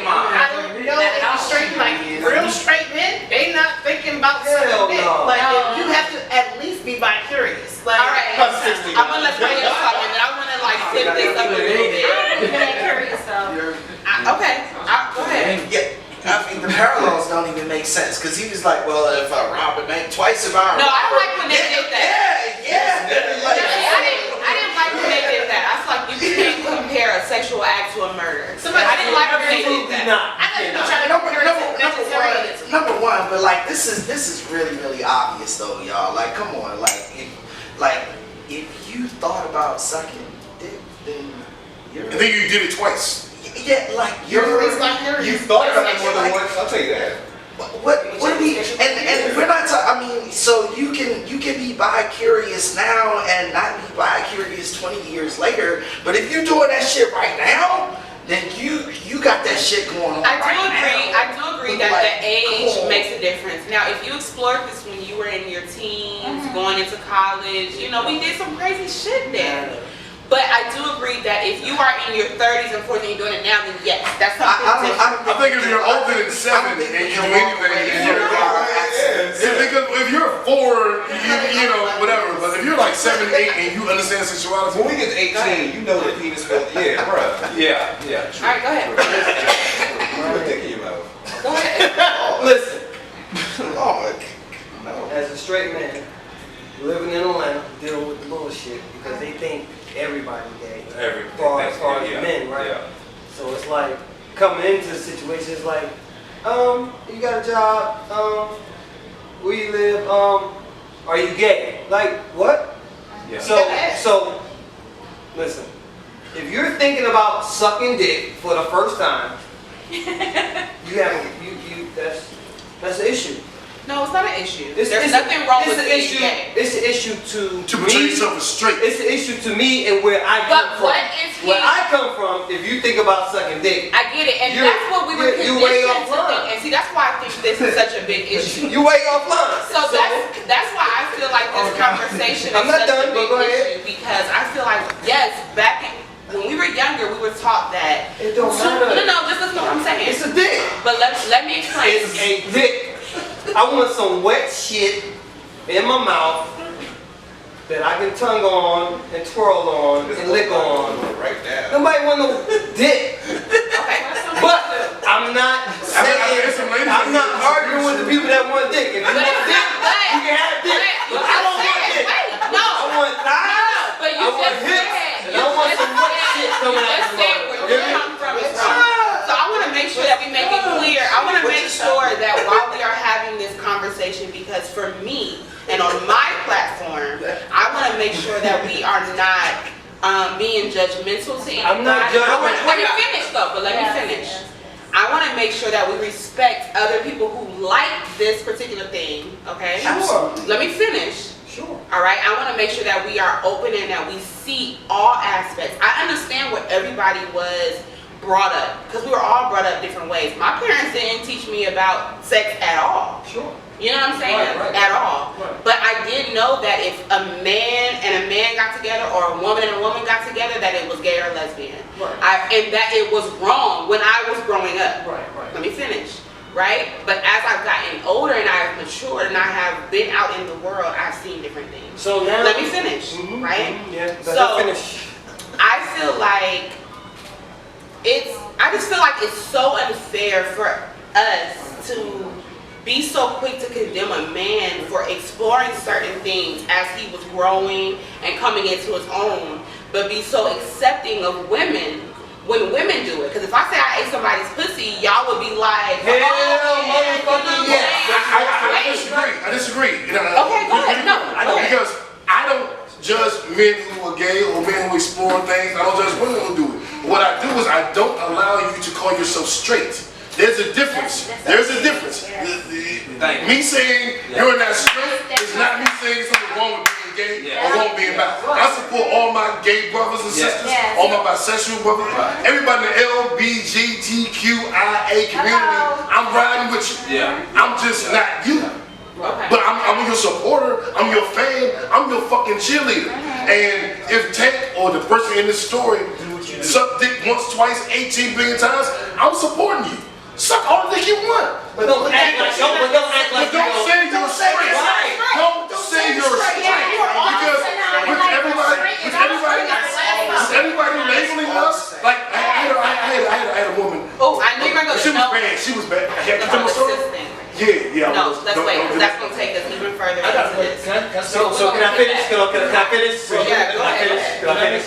I don't know any straight, like real straight men, they not thinking about sucking dick. no. Like you have to at least be bi-curious. Like, all right, I'm gonna let you talk and then I wanna like flip this up a little bit. I'm even that curious though. Okay, go ahead. Yeah, I mean, the parallels don't even make sense, because he was like, well, if I rob a bank twice, if I No, I don't like when they did that. Yeah. I didn't like when they did that. I feel like you can't compare a sexual act to a murder. I didn't like when they did that. Not. I thought you were trying to compare it to vegetarianism. Number one, but like this is really obvious though, y'all. Like, come on, if you thought about sucking dick, then you're. And then you did it twice. Yeah, like You're bi-curious. You thought about it more than once. I'll tell you that. What are we? And we're not talking. I mean, so you can be bi-curious now and not be bi-curious 20 years later. But if you're doing that shit right now, then you got that shit going on. I right do agree now. that the age makes a difference. Now, if you explored this when you were in your teens, going into college, you know, we did some crazy shit then. But I do agree that if you are in your 30s and 40s and you're doing it now, then yes, that's something different. I think if you're older than 7 and you do anything, because if you're 4, you know, whatever. But if you're like 7, 8, and you understand sexuality, When we get to 18, you know the penis felt. Yeah, bro. Yeah. All right, go ahead. Put a dick in your mouth. Go ahead. Listen, Lord. as a straight man living in Atlanta, dealing with the bullshit because they think everybody gay. As far as men, right? Yeah. So it's like coming into the situation, it's like, you got a job, where you live, are you gay? Like, what? Yeah. So, listen, if you're thinking about sucking dick for the first time, that's an issue. No, it's not an issue. It's There's nothing wrong with an being issue. gay. It's an issue to portray me. yourself as straight. It's an issue to me and where I come But from. what if he... Where I come from, if you think about sucking dick, I get it, and You're- that's what we were you way conditioned to offline. think. And see, that's why I think this is such a big issue. you way offline. So that's why I feel like this conversation I'm is not such done, a but big go ahead. issue because I feel like yes, back when we were younger, we were taught that. It don't No, matter. just listen to what I'm saying. It's a dick. But let me explain. It's a dick. I want some wet shit in my mouth that I can tongue on and twirl on and lick on. Right now. Nobody want no dick. Okay. But I'm not saying, I'm not arguing with the people that want dick. If you want dick, you can have dick. But I don't want dick. No. I want thighs, But you I want just hips, said. and I want some wet shit coming out Just of said the where you come from is wrong. So I want to make sure that we make it clear. I want to make sure that while we are having this conversation, because for me and on my platform, I want to make sure that we are not being judgmental to anybody. I'm not judging. Let me finish though, but let me finish. I want to make sure that we respect other people who like this particular thing, okay? Sure. Let me finish. Sure. All right, I want to make sure that we are open and that we see all aspects. I understand where everybody was brought up, because we were all brought up different ways. My parents didn't teach me about sex at all. Sure. You know what I'm saying? Right. At all. Right. But I did know that if a man and a man got together, or a woman and a woman got together, that it was gay or lesbian. Right. And that it was wrong when I was growing up. Right. Let me finish. Right? But as I've gotten older and I've matured and I have been out in the world, I've seen different things. So now. Let me finish. Right? Yeah. So Finish. I feel like I just feel like it's so unfair for us to be so quick to condemn a man for exploring certain things as he was growing and coming into his own, but be so accepting of women when women do it. Because if I say I ate somebody's pussy, y'all would be like, Hell, man, motherfucker, yes. I disagree. Okay, go ahead. No, go ahead. Because I don't judge men who are gay or men who explore things. I don't judge women who do it. What I do is I don't allow you to call yourself straight. There's a difference. There's a difference. Me saying you're not straight is not me saying something wrong with being gay or wrong with being bi. I support all my gay brothers and sisters, all my bisexual brothers, everybody in the LGBTQIA community. I'm riding with you. I'm just not you. But I'm your supporter, I'm your fan, I'm your fucking cheerleader. And if Tank or the person in this story suck dick once, twice, 18 billion times, I'm supporting you. Suck all the dick you want. But don't act like But don't say you're straight. Don't say you're straight. Because with everybody labeling us, like I had a woman. Oh, I knew you were going to She was bad. She was bad. I had to tell my story. Yeah. No, let's wait, because that's going to take us even further into this. So can I finish? Can I finish? Yeah, go ahead. Can I finish?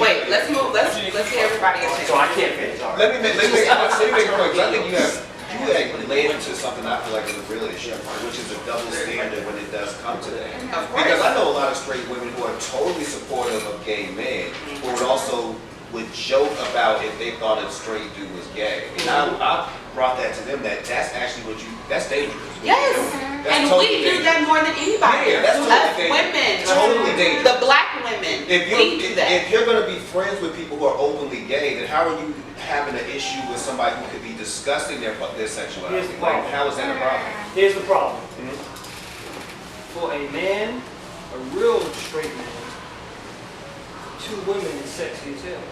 Wait, let's move. Let's hear everybody else. So I can't finish. All right. Let me make a point. 'Cause I think you had laid into something I feel like is a real issue, which is a double standard when it does come to that. Of course. Because I know a lot of straight women who are totally supportive of gay men, who would joke about if they thought a straight dude was gay. And I brought that to them that's actually that's dangerous. Yes, That's and totally we do dangerous. that more than anybody. Yeah, that's totally Us dangerous. women, Totally dangerous. the black women, we do that. If you're going to be friends with people who are openly gay, then how are you having an issue with somebody who could be discussing their sexuality? Here's the problem. Like, how is that a problem? Here's the problem. For a man, a real straight man, two women is sexy as hell.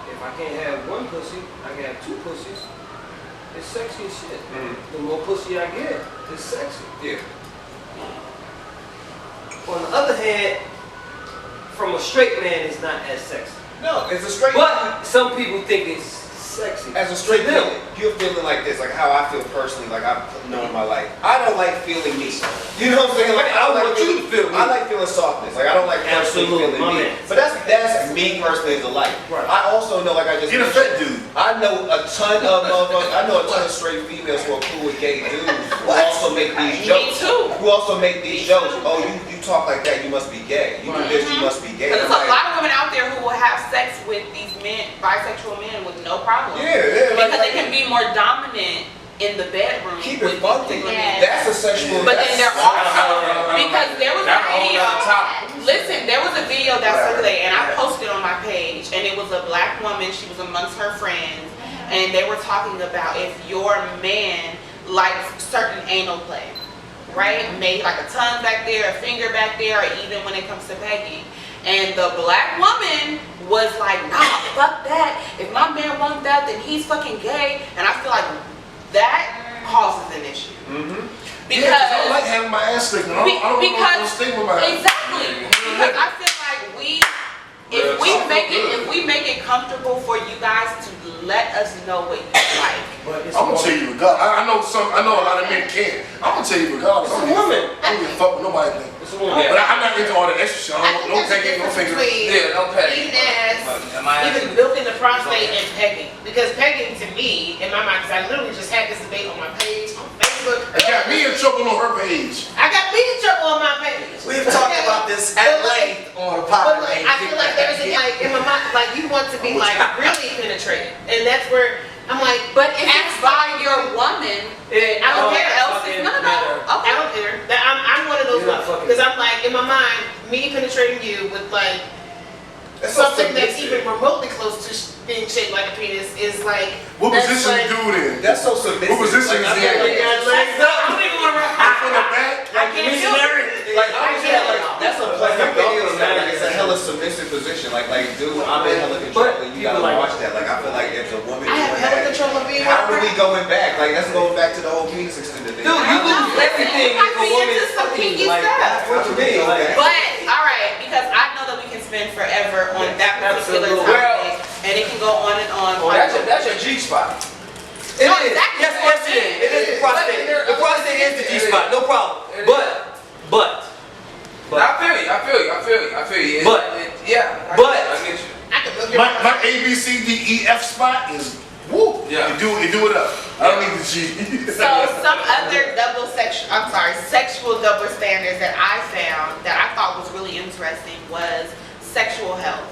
If I can't have one pussy, I can have two pussies. It's sexy as shit. The more pussy I get, it's sexy. Yeah. On the other hand, from a straight man, it's not as sexy. No, it's a straight. But some people think it's sexy. As a straight To man, them. you're feeling like this, like how I feel personally, like I've known in my life. I don't like feeling me. You know what I'm saying? Like I don't want you to feel me. I like feeling softness. Like I don't like personally Absolutely, feeling my me. man. But that's me personally as a life. Right. I also know, like I just You're a fat dude. I know a ton of motherfuckers. I know a ton of straight females who are cool with gay dudes who also make these jokes. too. Who also make these jokes. Oh, you talk like that, you must be gay. You do this, you must be gay. Because I'm there's a like, lot of women out there who will have sex with these men, bisexual men, with no problem. Yeah, like- Because they can be more dominant in the bedroom. keep with it funky. these particular Yes. men. That's a sexual. But then there also, because there was a That's all video, on top. listen, there was a video that circulated, and I posted on my page, and it was a black woman, she was amongst her friends, and they were talking about if your man likes certain anal play, right? Maybe like a tongue back there, a finger back there, or even when it comes to pegging. And the black woman was like, nah, fuck that. If my man wants that, then he's fucking gay. And I feel like that causes an issue. Because I don't like having my ass licked. I don't want to stay with my ass. exactly. Because I feel like if we make it comfortable for you guys to let us know what you like. But it's I'm gonna tell you regardless. I know a lot of men can. I'm gonna tell you regardless. It's a woman. I don't give a fuck what nobody think. It's a woman. But I'm not into all the extra shit. I don't no pegging, no finger. Yeah, don't pay. Eating ass, Am I even milking the prostate and pegging. Because pegging to me, in my mind, because I literally just had this debate on my page, on Facebook. It got me in trouble on her page. I got me in trouble on my page. We've talked about this at length on a But podcast. like, I feel like there's a, like, in my mind, like, you want to be like really penetrated. And that's where I'm like, But if it's by your woman, I don't care. Okay. I don't care. I'm one of those because I'm like in my mind, me penetrating you with like something that's even remotely close to being shaped like a penis is like. What position you do it in? That's so submissive. What position is it in? I don't even want to rap. From the back? I can't do it. Like, that's a pleasant dog. It's a hella submissive position. Like, dude, I'm in hella control, and you gotta watch that. Like, I feel like if a woman I have doing hella that, control of being how are we going back? Like, that's going back to the whole penis extender thing. Dude, you lose everything if a woman is Like, stuff. what you mean? Like, But, alright, because I know that we can spend forever on that particular Absolutely. topic, and it can go on and on. That's your G spot. It No, is. exactly Yes, what yes, it it is. It is the prostate. But- The prostate is the G spot, no problem. But. I feel you. But- Yeah. but- I get you. I can look at My A, B, C, D, E, F spot is woo. Yeah. You do it up. I don't need the G. So some other sexual double standards that I found that I thought was really interesting was sexual health.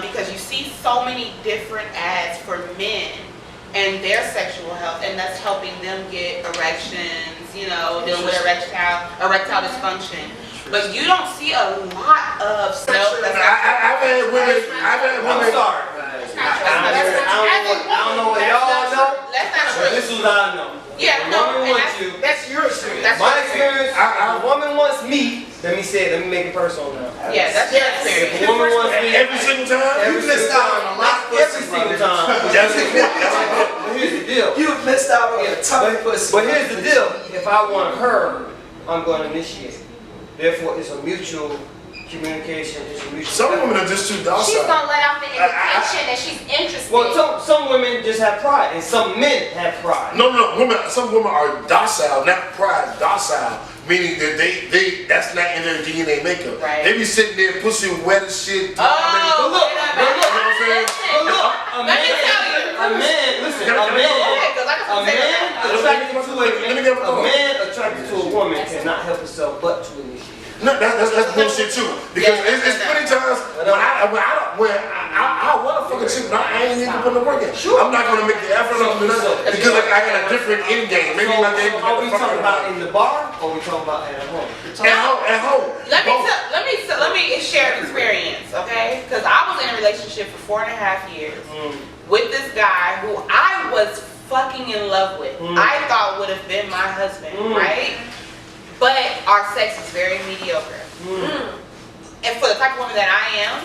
Because you see so many different ads for men and their sexual health, and that's helping them get erections, dealing with erectile dysfunction. But you don't see a lot of sexual. I've had women. I'm sorry. I don't know what y'all know. That's not But true. this is what I know. Yeah, A no, woman and wants you. That's your experience. That's My your experience. experience, a woman wants me. Let me make it personal now. Yeah, that's your If experience. a woman wants me Every single time. every single time, not every single time. That's the point. But here's the deal. You missed out on a tough pussy. But here's the deal. If I want her, I'm going to initiate. Therefore, it's a mutual communication. It's a mutual. Some women are just too She's docile. gonna let off the indication that she's interested. Well, some women just have pride, and some men have pride. No, some women are docile, not pride, docile. Meaning that that's not in their DNA makeup. Right. They be sitting there, pussy wet as shit. Oh, But look, wait a minute. you know what I'm saying? But look, Let me tell you. a man, listen, Can I a go man attracted to a woman cannot help herself but to initiate. No, that's bullshit too. Because it's plenty times when I want to fuck a chick, but I ain't even putting the work in. I'm not gonna make the effort on it because like I got a different end game. Maybe my game. Are we talking about in the bar or are we talking about at home? At home. Let me share an experience, okay? Because I was in a relationship for 4.5 years with this guy who I was fucking in love with. I thought would have been my husband, right? But our sex is very mediocre. And for the type of woman that I am,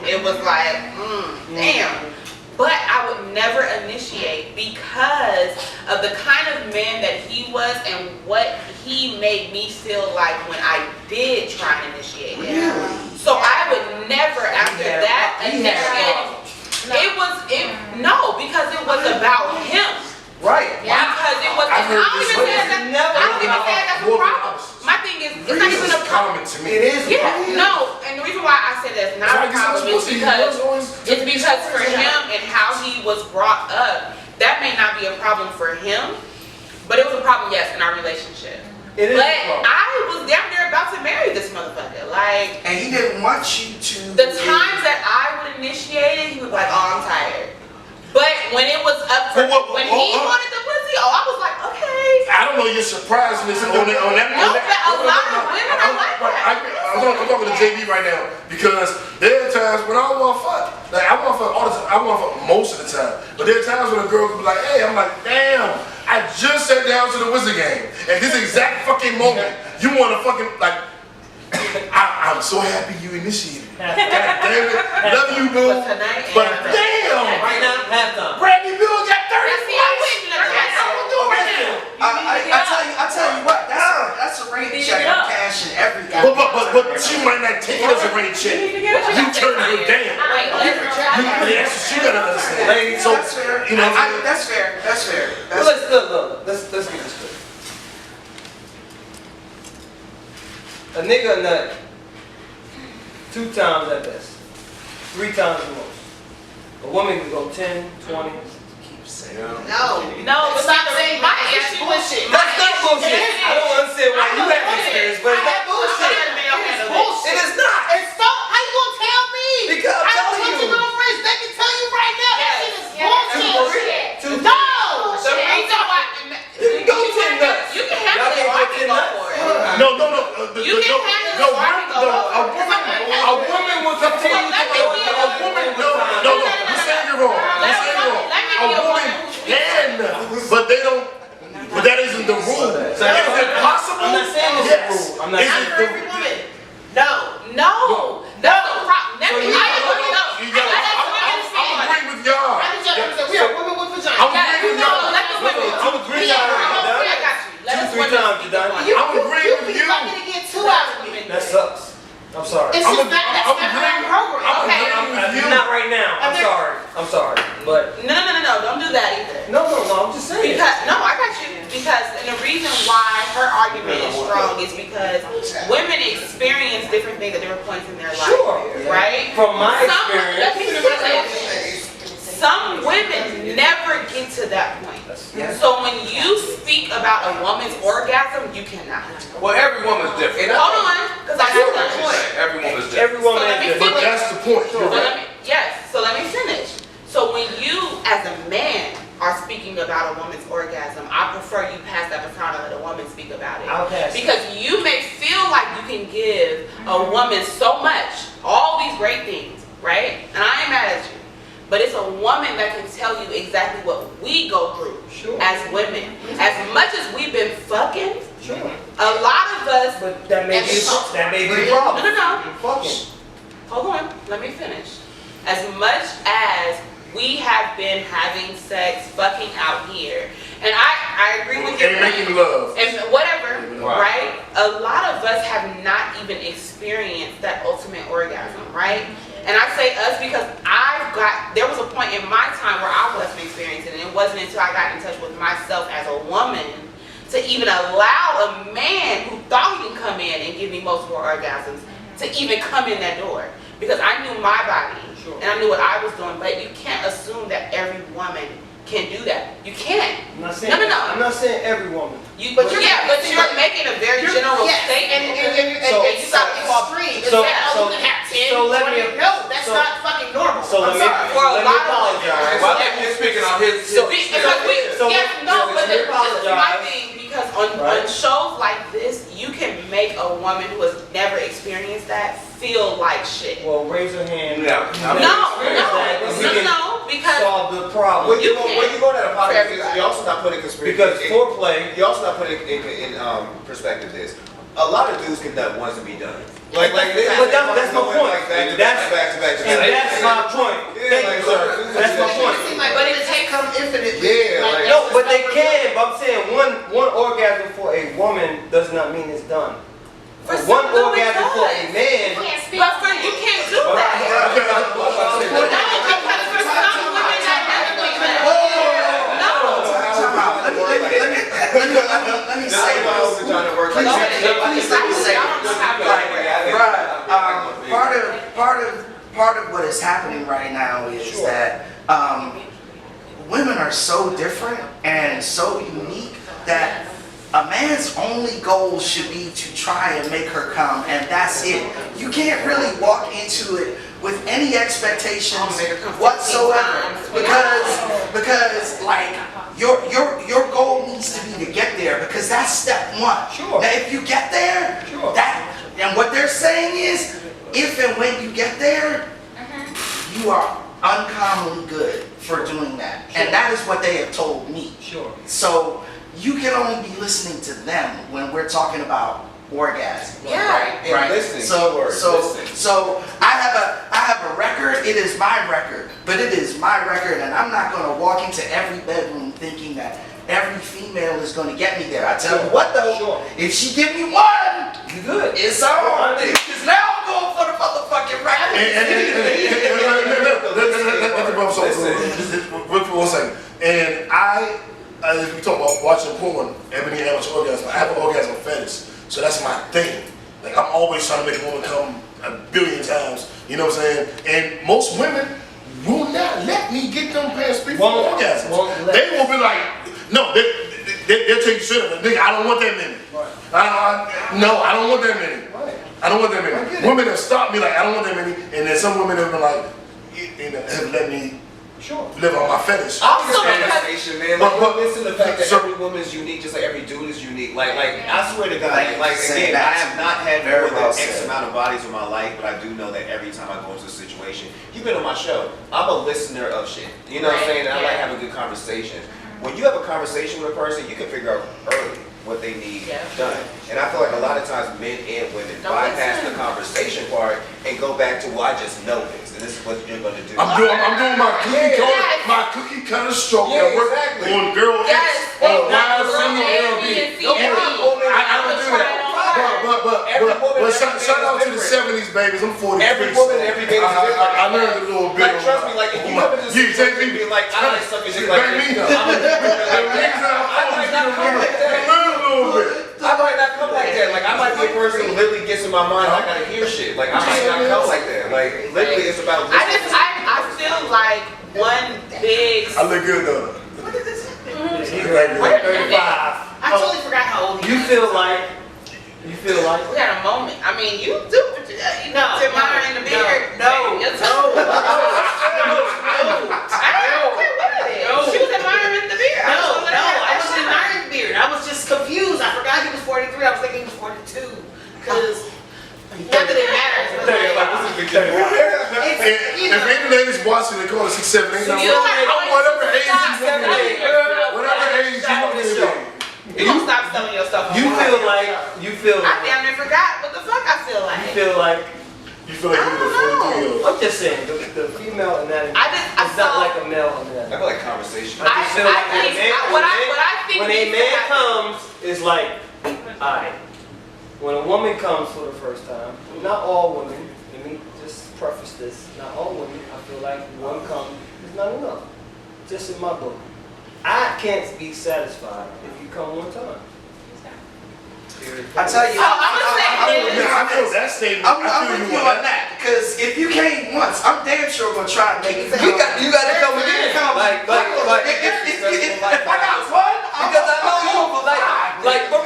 it was like, damn. But I would never initiate because of the kind of man that he was and what he made me feel like when I did try and initiate him. So I would never, after that, initiate. No, because it was about him. Right. Because it was. I don't even say that's a problem. My thing is, it's not even a problem. To me. It is. Yeah, no, and the reason why I say that's not a problem is because for him and how he was brought up, that may not be a problem for him, but it was a problem, yes, in our relationship. It is. But I was damn near about to marry this motherfucker. Like, And he didn't want you to. the times that I would initiate it, he was like, "Oh, I'm tired." But when it was up for when he wanted the pussy, I was like, "Okay." I don't know your surpriseness on that. No, but a lot of women are like that. I'm talking to JB right now because there are times when I don't want to fuck. Like I want to fuck all the time. I want to fuck most of the time. But there are times when a girl could be like, "Hey," I'm like, "Damn, I just sat down to the Wizard game, and this exact fucking moment, you want to fucking like." I'm so happy you initiated. God damn it, love you, boo. But damn, Right now, halftime. Brandy Bill got 30 I tell you what, that's a rain check on cash and everything. But she might not take it as a rain check. You turn her down. That's what she gotta understand. Ladies, So, That's fair. you know, That's fair. That's fair. Well, let's get this straight. A nigga nut 2 times at best, 3 times the most. A woman can go 10, 20. No, it's not the same. My issue was shit. That's not bullshit. I don't understand why you have experience, but it's not bullshit. It is not. It's so. How you gonna tell me? Because I'm I telling don't want you. your girlfriends. They can tell you right now. That shit is bullshit. 2 the go nuts. for it. No. You can handle the Barbie go for it. A woman will continue to A woman, no, you saying it wrong. You saying it wrong. A woman can, but they don't. But that isn't the rule. Is it possible? I'm not saying it's Yes. a rule. I'm not Is saying it Not for every woman. No. That's the problem. I'm agreeing with y'all. We are women with vaginas. I'm agreeing with y'all. Let the women. I'm agreeing with y'all. I got you. Let us 2-3 times, you're done. I'm agreeing with you. I'm gonna get 2 out of me. That sucks. I'm sorry. It's just not, that's I'm not agreeing. our program. I'm Okay. agreeing with you. Not right now. I'm sorry. But No, don't do that either. no, I'm just saying. Because, no, I got you. Because, and the reason why her argument is strong is because women experience different things at different points in their life. Sure. Right? From my Let me experience. finish. Some women never get to that point. So when you speak about a woman's orgasm, you cannot. Well, every woman's different. Hold on, because I have that point. Every woman's different. Every woman So let me is different. But that's the point. You're right. So let me finish. So when you, as a man, are speaking about a woman's orgasm, I prefer you pass that baton and let a woman speak about it. I'll pass it. Because you may feel like you can give a woman so much, all these great things, right? And I ain't mad at you. But it's a woman that can tell you exactly what we go through as women. As much as we've been fucking, a lot of us. But that may be the problem. No. Fucking. Hold on, let me finish. As much as we have been having sex, fucking out here, and I agree with you. And making love. And whatever, right? A lot of us have not even experienced that ultimate orgasm, right? And I say us because there was a point in my time where I wasn't experiencing it. It wasn't until I got in touch with myself as a woman to even allow a man who thought he can come in and give me multiple orgasms to even come in that door. Because I knew my body and I knew what I was doing, but you can't assume that every woman can do that. You can't. I'm not saying. No. I'm not saying every woman. But you're making a very general statement. And you got extreme. So You can have 10, so let 20. me- No, that's so- not fucking normal. So let me apologize. Well, I think you're speaking on his. So- But this is my thing, because on Right. shows like this, you can make a woman who has never experienced that feel like shit. Well, raise your hand. Yeah. No, because Solve the problem. When you can't. go that apology, Everybody. you're also not putting conspiracy. Because foreplay. You're also not putting in perspective this. A lot of dudes can nut once and be done. Like But that's my point. That's back to back. And that's my point. Thank you, sir. That's my point. But it takes Come infinitely. Yeah, like- No, but they can. But I'm saying one orgasm for a woman does not mean it's done. For One some, no, it orgasm for a does. man. But for you can't do that. No, because for some women that definitely Let me say this. Trying to work like Please let me say part of what is happening right now is that women are so different and so unique that a man's only goal should be to try and make her come, and that's it. You can't really walk into it with any expectations whatsoever, because like your goal needs to be to get there, because that's step one. Sure. Now if you get there, and what they're saying is, if and when you get there, you are uncommonly good for doing that, and that is what they have told me. Sure. So you can only be listening to them when we're talking about orgasm. Yeah. Right. Listening, So listening. I have a record. It is my record, but it is my record, and I'm not going to walk into every bedroom thinking that every female is going to get me there. I tell you what though, Sure. if she give me one, You good. it's on. Because now I'm going for the motherfucking record. Wait for 1 second. And if we talk about watching porn, Ebony amateur orgasm, I have an orgasm fetish. So that's my thing. Like, I'm always trying to make a woman come a billion times. You know what I'm saying? And most women will not let me get them past 3-4 orgasms. They will be like, no, they'll take shit of it. Nigga, I don't want that many. No, I don't want that many. I don't want that many. Women have stopped me like, I don't want that many. And then some women have been like, have let me Sure. live on my fetish. I'm Also because- conversation, man. Like, listen to the fact that every woman is unique, just like every dude is unique. Like I swear to God, like again, I have not had more than X amount of bodies in my life, but I do know that every time I go into a situation, you've been on my show. I'm a listener of shit. You know what I'm saying? And I like having good conversations. When you have a conversation with a person, you can figure out early what they need done. And I feel like a lot of times men and women bypass the conversation part and go back to, well, I just know this, and this is what you're going to do. I'm doing my cookie cutter stroke at work on girl X on live single LB. I don't do that. But shout out to the 70s babies. I'm 43. Every woman, every baby is different. I learned a little bit. Like, trust me, like, if you come into this situation and be like, I like something just like this, I might not come like that. I might not come like that. Like, I might be a person who literally gets in my mind, I gotta hear shit. Like, I might not come like that. Like, literally, it's about listening. I feel like one big. I look good though. He's like 35. I totally forgot how old he You is. feel like We had a moment. I mean, you do. Tamara in the beard. No. I don't care what it is. She was admiring the beard. No, I wasn't admiring the beard. I was just confused. I forgot he was 43. I was thinking he was 42. Because not that it matters. But If any ladies watching, they call it 6, 7, 8, 9, whatever age you want to be. Whatever age you want to be. You gonna stop selling your stuff. you feel like I damn near forgot what the fuck I feel like. You feel like you're the 43-year-old. I'm just saying the female anatomy I is not saw- like a male I anatomy. feel like conversation. I just feel like what I think when a needs to man happen- comes, it's like, alright. When a woman comes for the first time, not all women, let me just preface this, not all women, I feel like one come is not enough. Just in my book. I can't be satisfied if you come one time. I tell you, I feel that statement. I'm I feel with you you on that because if you came once, I'm damn sure gonna try and make it. You got to come again. Like, if I got one, because I know you don't like, but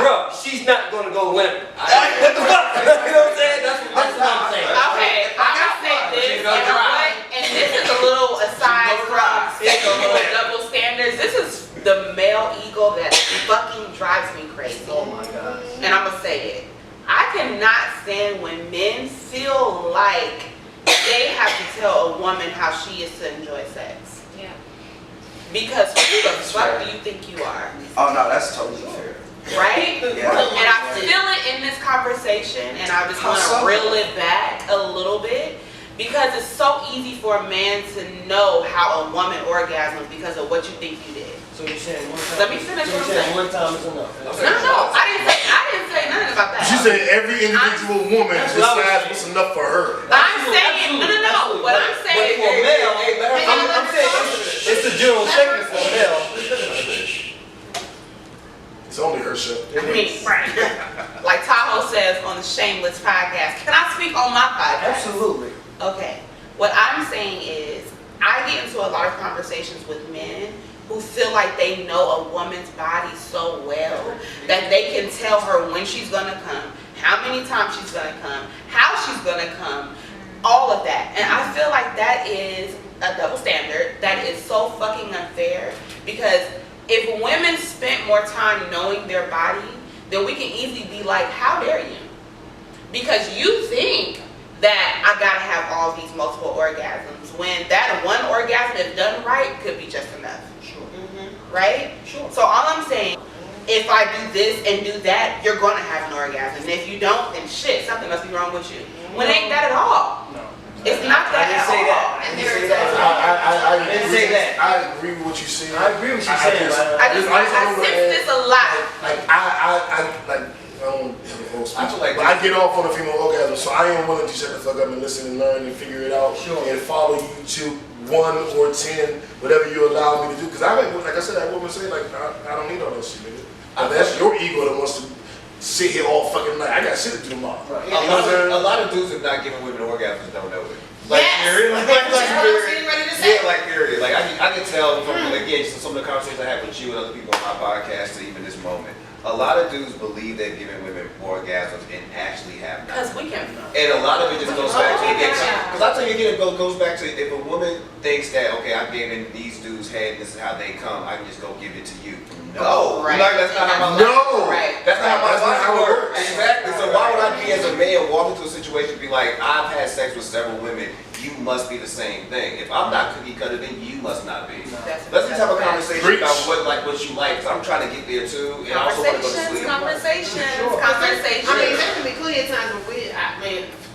bro, she's not gonna go limp. What the fuck? You know what I'm saying? That's what I'm saying. Okay, I'm gonna say this, and this is a little aside from double standards. This is the male ego that fucking drives me crazy. Oh my gosh. And I'm gonna say it. I cannot stand when men feel like they have to tell a woman how she is to enjoy sex. Yeah. Because who the fuck do you think you are? Oh no, that's totally fair. Right? Yeah. And I feel it in this conversation, and I just How want so? to reel it back a little bit, because it's so easy for a man to know how a woman orgasms because of what you think you did. So you're saying one time? Let me finish what I'm saying. One time is enough. No, I didn't say nothing about that. She said every individual woman decides what's enough for her. I'm saying, no. What I'm saying For a male, I'm saying it's the general statement for a male. It's only her show. I mean, right. Like Tahoe says on the Shameless podcast. Can I speak on my podcast? Absolutely. Okay. What I'm saying is, I get into a lot of conversations with men who feel like they know a woman's body so well that they can tell her when she's gonna come, how many times she's gonna come, how she's gonna come, all of that. And I feel like that is a double standard that is so fucking unfair, because if women spent more time knowing their body, then we can easily be like, how dare you? Because you think that I gotta have all these multiple orgasms, when that one orgasm, if done right, could be just enough. Sure. Right? Sure. So all I'm saying, if I do this and do that, you're gonna have an orgasm. And if you don't, then shit, something must be wrong with you. When it ain't that at all. No. It's not that at all. I didn't say that. I didn't say that. I agree with what you're saying. I agree with what you're saying. I sense this a lot. I don't have a host. I feel like I get off on a female orgasm, so I am willing to shut the fuck up and listen and learn and figure it out. Sure. And follow you to 1 or 10, whatever you allow me to do. Because like I said, that woman say, like, I don't need all that shit, nigga. That's your ego that wants to sit here all fucking night. I got shit to do tomorrow. Right. A lot of dudes have not given women orgasms don't know it. Like, Yes. period. Like, That's what I was getting ready to say. Yeah, like, period. Like, I can tell from, again, some of the conversations I had with you and other people on my podcast to even this moment. a lot of dudes believe they're giving women orgasms and actually have not. Because we can. And a lot of it just goes back to, because I tell you again, it goes back to, if a woman thinks that, okay, I'm giving these dudes head, this is how they come, I can just go give it to you. No, Right. like, that's not how my No. Right. That's not how my That's not how body it works. works. Exactly. So why would I be as a man walk into a situation and be like, I've had sex with several women, you must be the same thing. If I'm not cookie cutter, then you must not be. Let's just have a conversation Preach. about what you like. Cause I'm trying to get there too, and I also want to go to sleep. Conversations. I mean, there can be plenty of times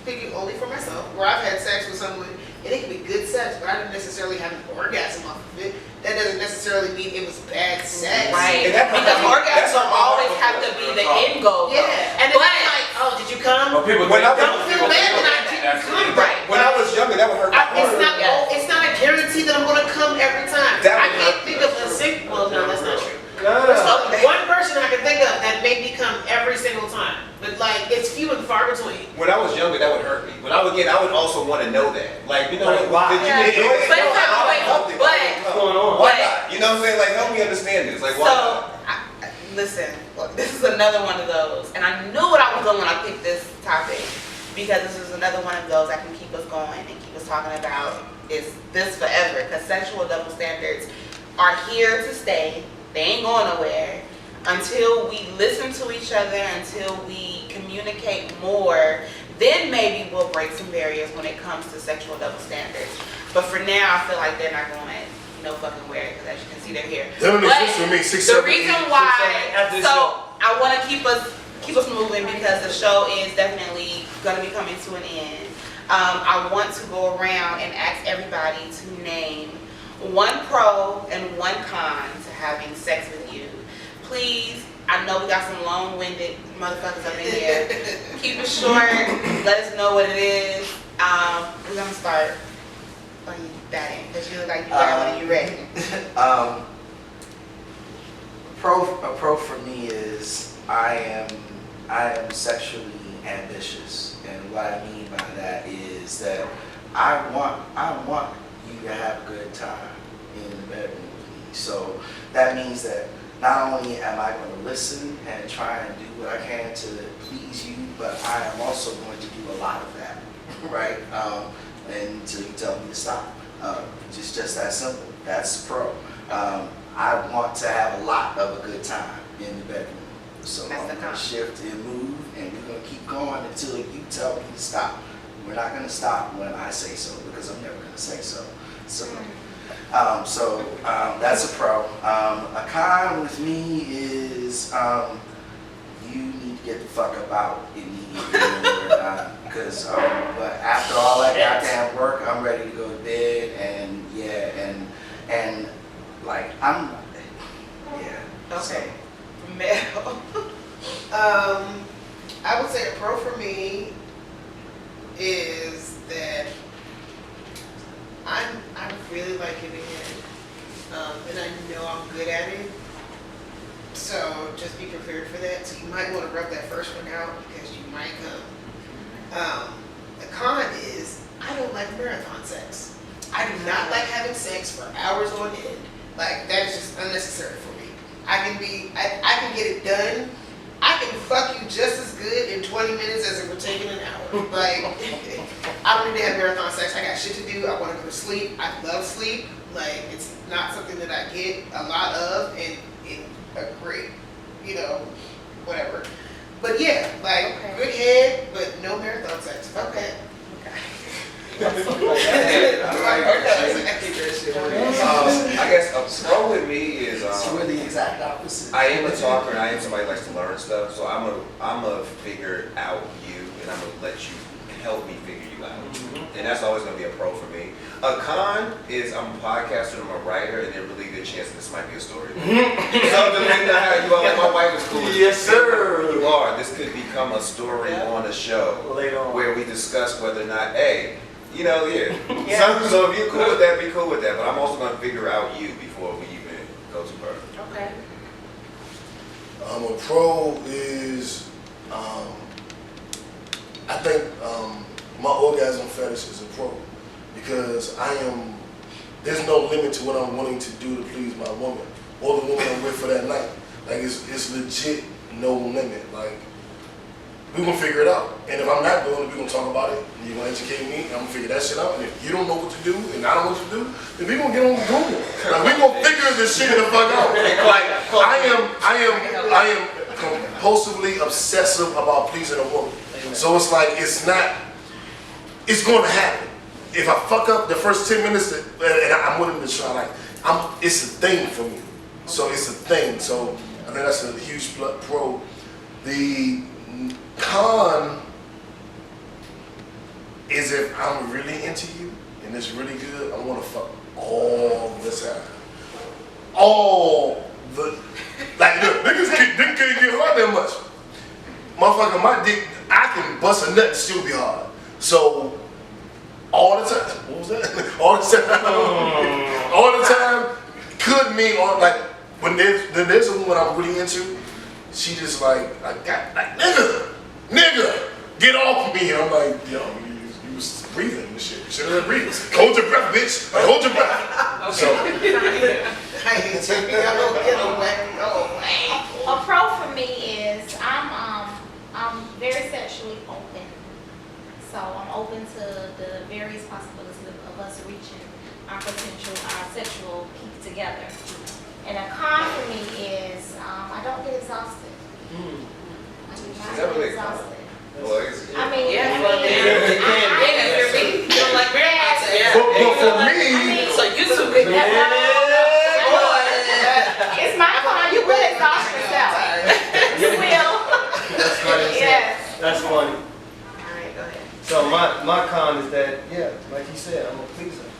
speaking only for myself, where I've had sex with someone, and it can be good sex, but I didn't necessarily have an orgasm off of it. That doesn't necessarily mean it was bad sex. Right. And that's Because orgasm don't always have to be the end goal. Yeah. And then But- I'm like, oh, did you come? But people When I Don't feel bad that I didn't come. Right. When I was younger, that would hurt my It's heart. not. It's not a guarantee that I'm gonna come every time. That I would can't hurt. think of a single. Well, no, that's not true. No. So one person I can think of that made me come every single time, but like it's few and far between. When I was younger, that would hurt me. When I would also want to know that. Like, you know, Like, why? did you enjoy it? But No, it's not I always- loved it. but- What's going on? Why But- not? You know what I'm saying? Like, help me understand this. Like, why So, not? listen, look, this is another one of those, and I knew what I was doing when I picked this topic, because this is another one of those that can keep us going and keep us talking about is this forever, because sexual double standards are here to stay. They ain't going nowhere until we listen to each other, until we communicate more. Then maybe we'll break some barriers when it comes to sexual double standards. But for now, I feel like they're not going no fucking where, because as you can see, they're here. They don't But exist for me. 6, the 7, reason 8. why, after the so show. I want to keep us moving, because the show is definitely going to be coming to an end. I want to go around and ask everybody to name one pro and one con to having sex with you. Please, I know we got some long-winded motherfuckers up in here. Keep it short. Let us know what it is. We're gonna start on you batting, because you look like you got when you ready. A pro for me is I am sexually ambitious, and what I mean by that is that I want you to have a good time in the bedroom with me. So that means that not only am I going to listen and try and do what I can to please you, but I am also going to do a lot of that, right? Until you tell me to stop. Just that simple. That's pro. I want to have a lot of a good time in the bedroom. So That's I'm the going to con. shift and move, and we're going to keep going until you tell me to stop. We're not going to stop when I say so, because I'm never going to say so. So that's a pro. A con with me is you need to get the fuck out immediately when we're done. Because but after all that goddamn work, I'm ready to go to bed, and and like Okay. Mel. I would say a pro for me is that I really like giving it, and I know I'm good at it. So just be prepared for that. So you might want to rub that first one out, because you might come. The con is I don't like marathon sex. I do not like having sex for hours on end. Like, that is just unnecessary for me. I can get it done. I can fuck you just as good in 20 minutes as it would take in an hour. Like, I don't need to have marathon sex. I got shit to do. I want to go to sleep. I love sleep. Like, it's not something that I get a lot of, and a great, whatever. But yeah, like, good head, but no marathon sex. Fuck that. I guess a pro with me is we're the exact opposite. I am a talker, and I am somebody who likes to learn stuff. So I'm gonna figure out you, and I'm gonna let you help me figure you out. And that's always gonna be a pro for me. A con is I'm a podcaster, I'm a writer, and there's a really good chance that this might be a story. So depending on how you are, like my wife is cool. Yes, sir. Who you are, this could become a story on a show Later on. where we discuss whether or not, hey, So if you're cool with that, be cool with that. But I'm also gonna figure out you before we even go too far. Okay. A pro is, I think my orgasm fetish is a pro, because there's no limit to what I'm wanting to do to please my woman or the woman I'm with for that night. Like, it's legit no limit. Like, we're gonna figure it out. And if I'm not doing it, we're gonna talk about it. You're gonna educate me, and I'm gonna figure that shit out. And if you don't know what to do, and I don't know what to do, then we're gonna get on Google. Like, we're gonna figure this shit the fuck out. Like, I am compulsively obsessive about pleasing a woman. So it's like, it's gonna happen. If I fuck up the first 10 minutes, and I'm willing to try, like, it's a thing for me. So it's a thing. So I think that's a huge pro. The con is if I'm really into you and it's really good, I want to fuck all the time. All the, like, look, niggas can't get hard that much. Motherfucker, my dick, I can bust a nut and still be hard. So, all the time, what was that? All the time could mean, like, when there's a woman I'm really into, she just like nigga, get off me. And I'm like, yo, you was breathing and shit. You should have been breathing. Hold your breath, bitch. Like, hold your breath. So, I hate you. Get away. A pro for me is I'm very sexually open. So I'm open to the various possibilities of us reaching our potential, our sexual peak together. And a con for me is I don't get exhausted. I do not get exhausted. I mean, but for me, So you two big. It's my con. You will exhaust yourself. You will. That's funny. Yes. That's funny. Alright, go ahead. So my con is that, yeah, like you said, I'm a pleaser.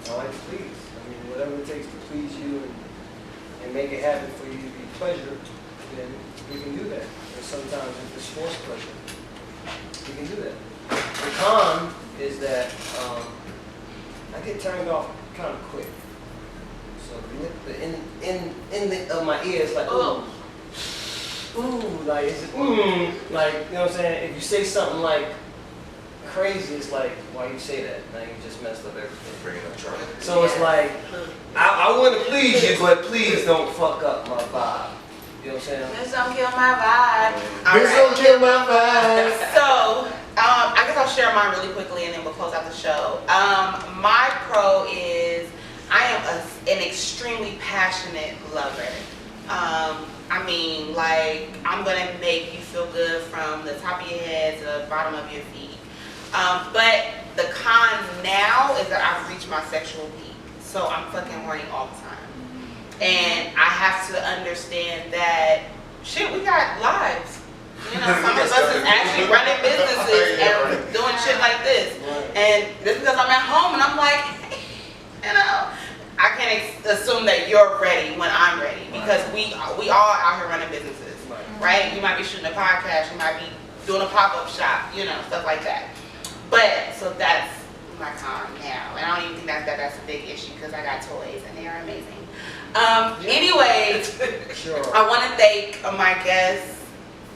I like to please. I mean, whatever it takes to please you and make it happen for you to be pleasure, then we can do that. And sometimes if it's forced pleasure, we can do that. The con is that I get turned off kind of quick. So in my ears, like, ooh, like, is it, like, you know what I'm saying? If you say something like crazy, it's like, why you say that? Now you just messed up everything. Bringing up trouble. So it's like, I want to please you, but please don't fuck up my vibe. You know what I'm saying? This don't kill my vibe. this don't kill my vibe. So, I guess I'll share mine really quickly and then we'll close out the show. My pro is I am an extremely passionate lover. I mean, like, I'm gonna make you feel good from the top of your head to the bottom of your feet. But the con now is that I've reached my sexual peak. So I'm fucking horny all the time. And I have to understand that, shit, we got lives. You know, some of us is actually running businesses and doing shit like this. And just because I'm at home and I'm like, you know, I can't assume that you're ready when I'm ready, because we all out here running businesses, right? You might be shooting a podcast, you might be doing a pop-up shop, you know, stuff like that. But, so that's my con now. And I don't even think that's a big issue because I got toys and they are amazing. Anyways, Sure. I want to thank my guests.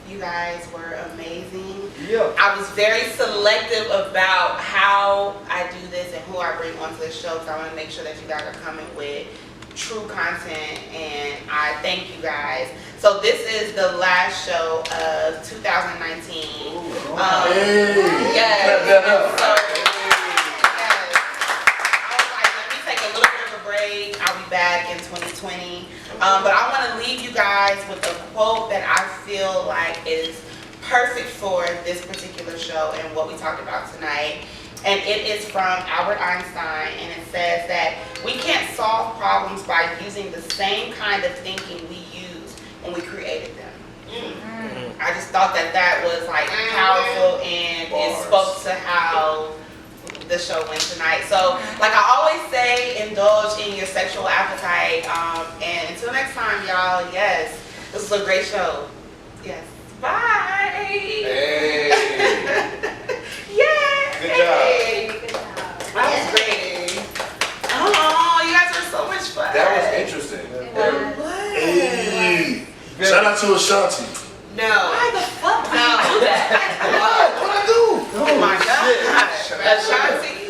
You guys were amazing. Yeah. I was very selective about how I do this and who I bring onto the show, because I want to make sure that you guys are coming with true content, and I thank you guys. So this is the last show of 2019. Yes. I was like, let me take a little bit of a break. I'll be back in 2020. But I want to leave you guys with a quote that I feel like is perfect for this particular show and what we talked about tonight. And it is from Albert Einstein, and it says that we can't solve problems by using the same kind of thinking we used when we created them. I just thought that was like powerful, and it spoke to how the show went tonight. So, like I always say, indulge in your sexual appetite. And until next time, y'all, yes, this was a great show. Yes. Bye. Hey. Yeah. Good job. Hey. That was great. Oh, you guys were so much fun. That was interesting. Hey. Shout out to Ashanti. No. Why the fuck do you do that? What I do? Oh my God. Ashanti.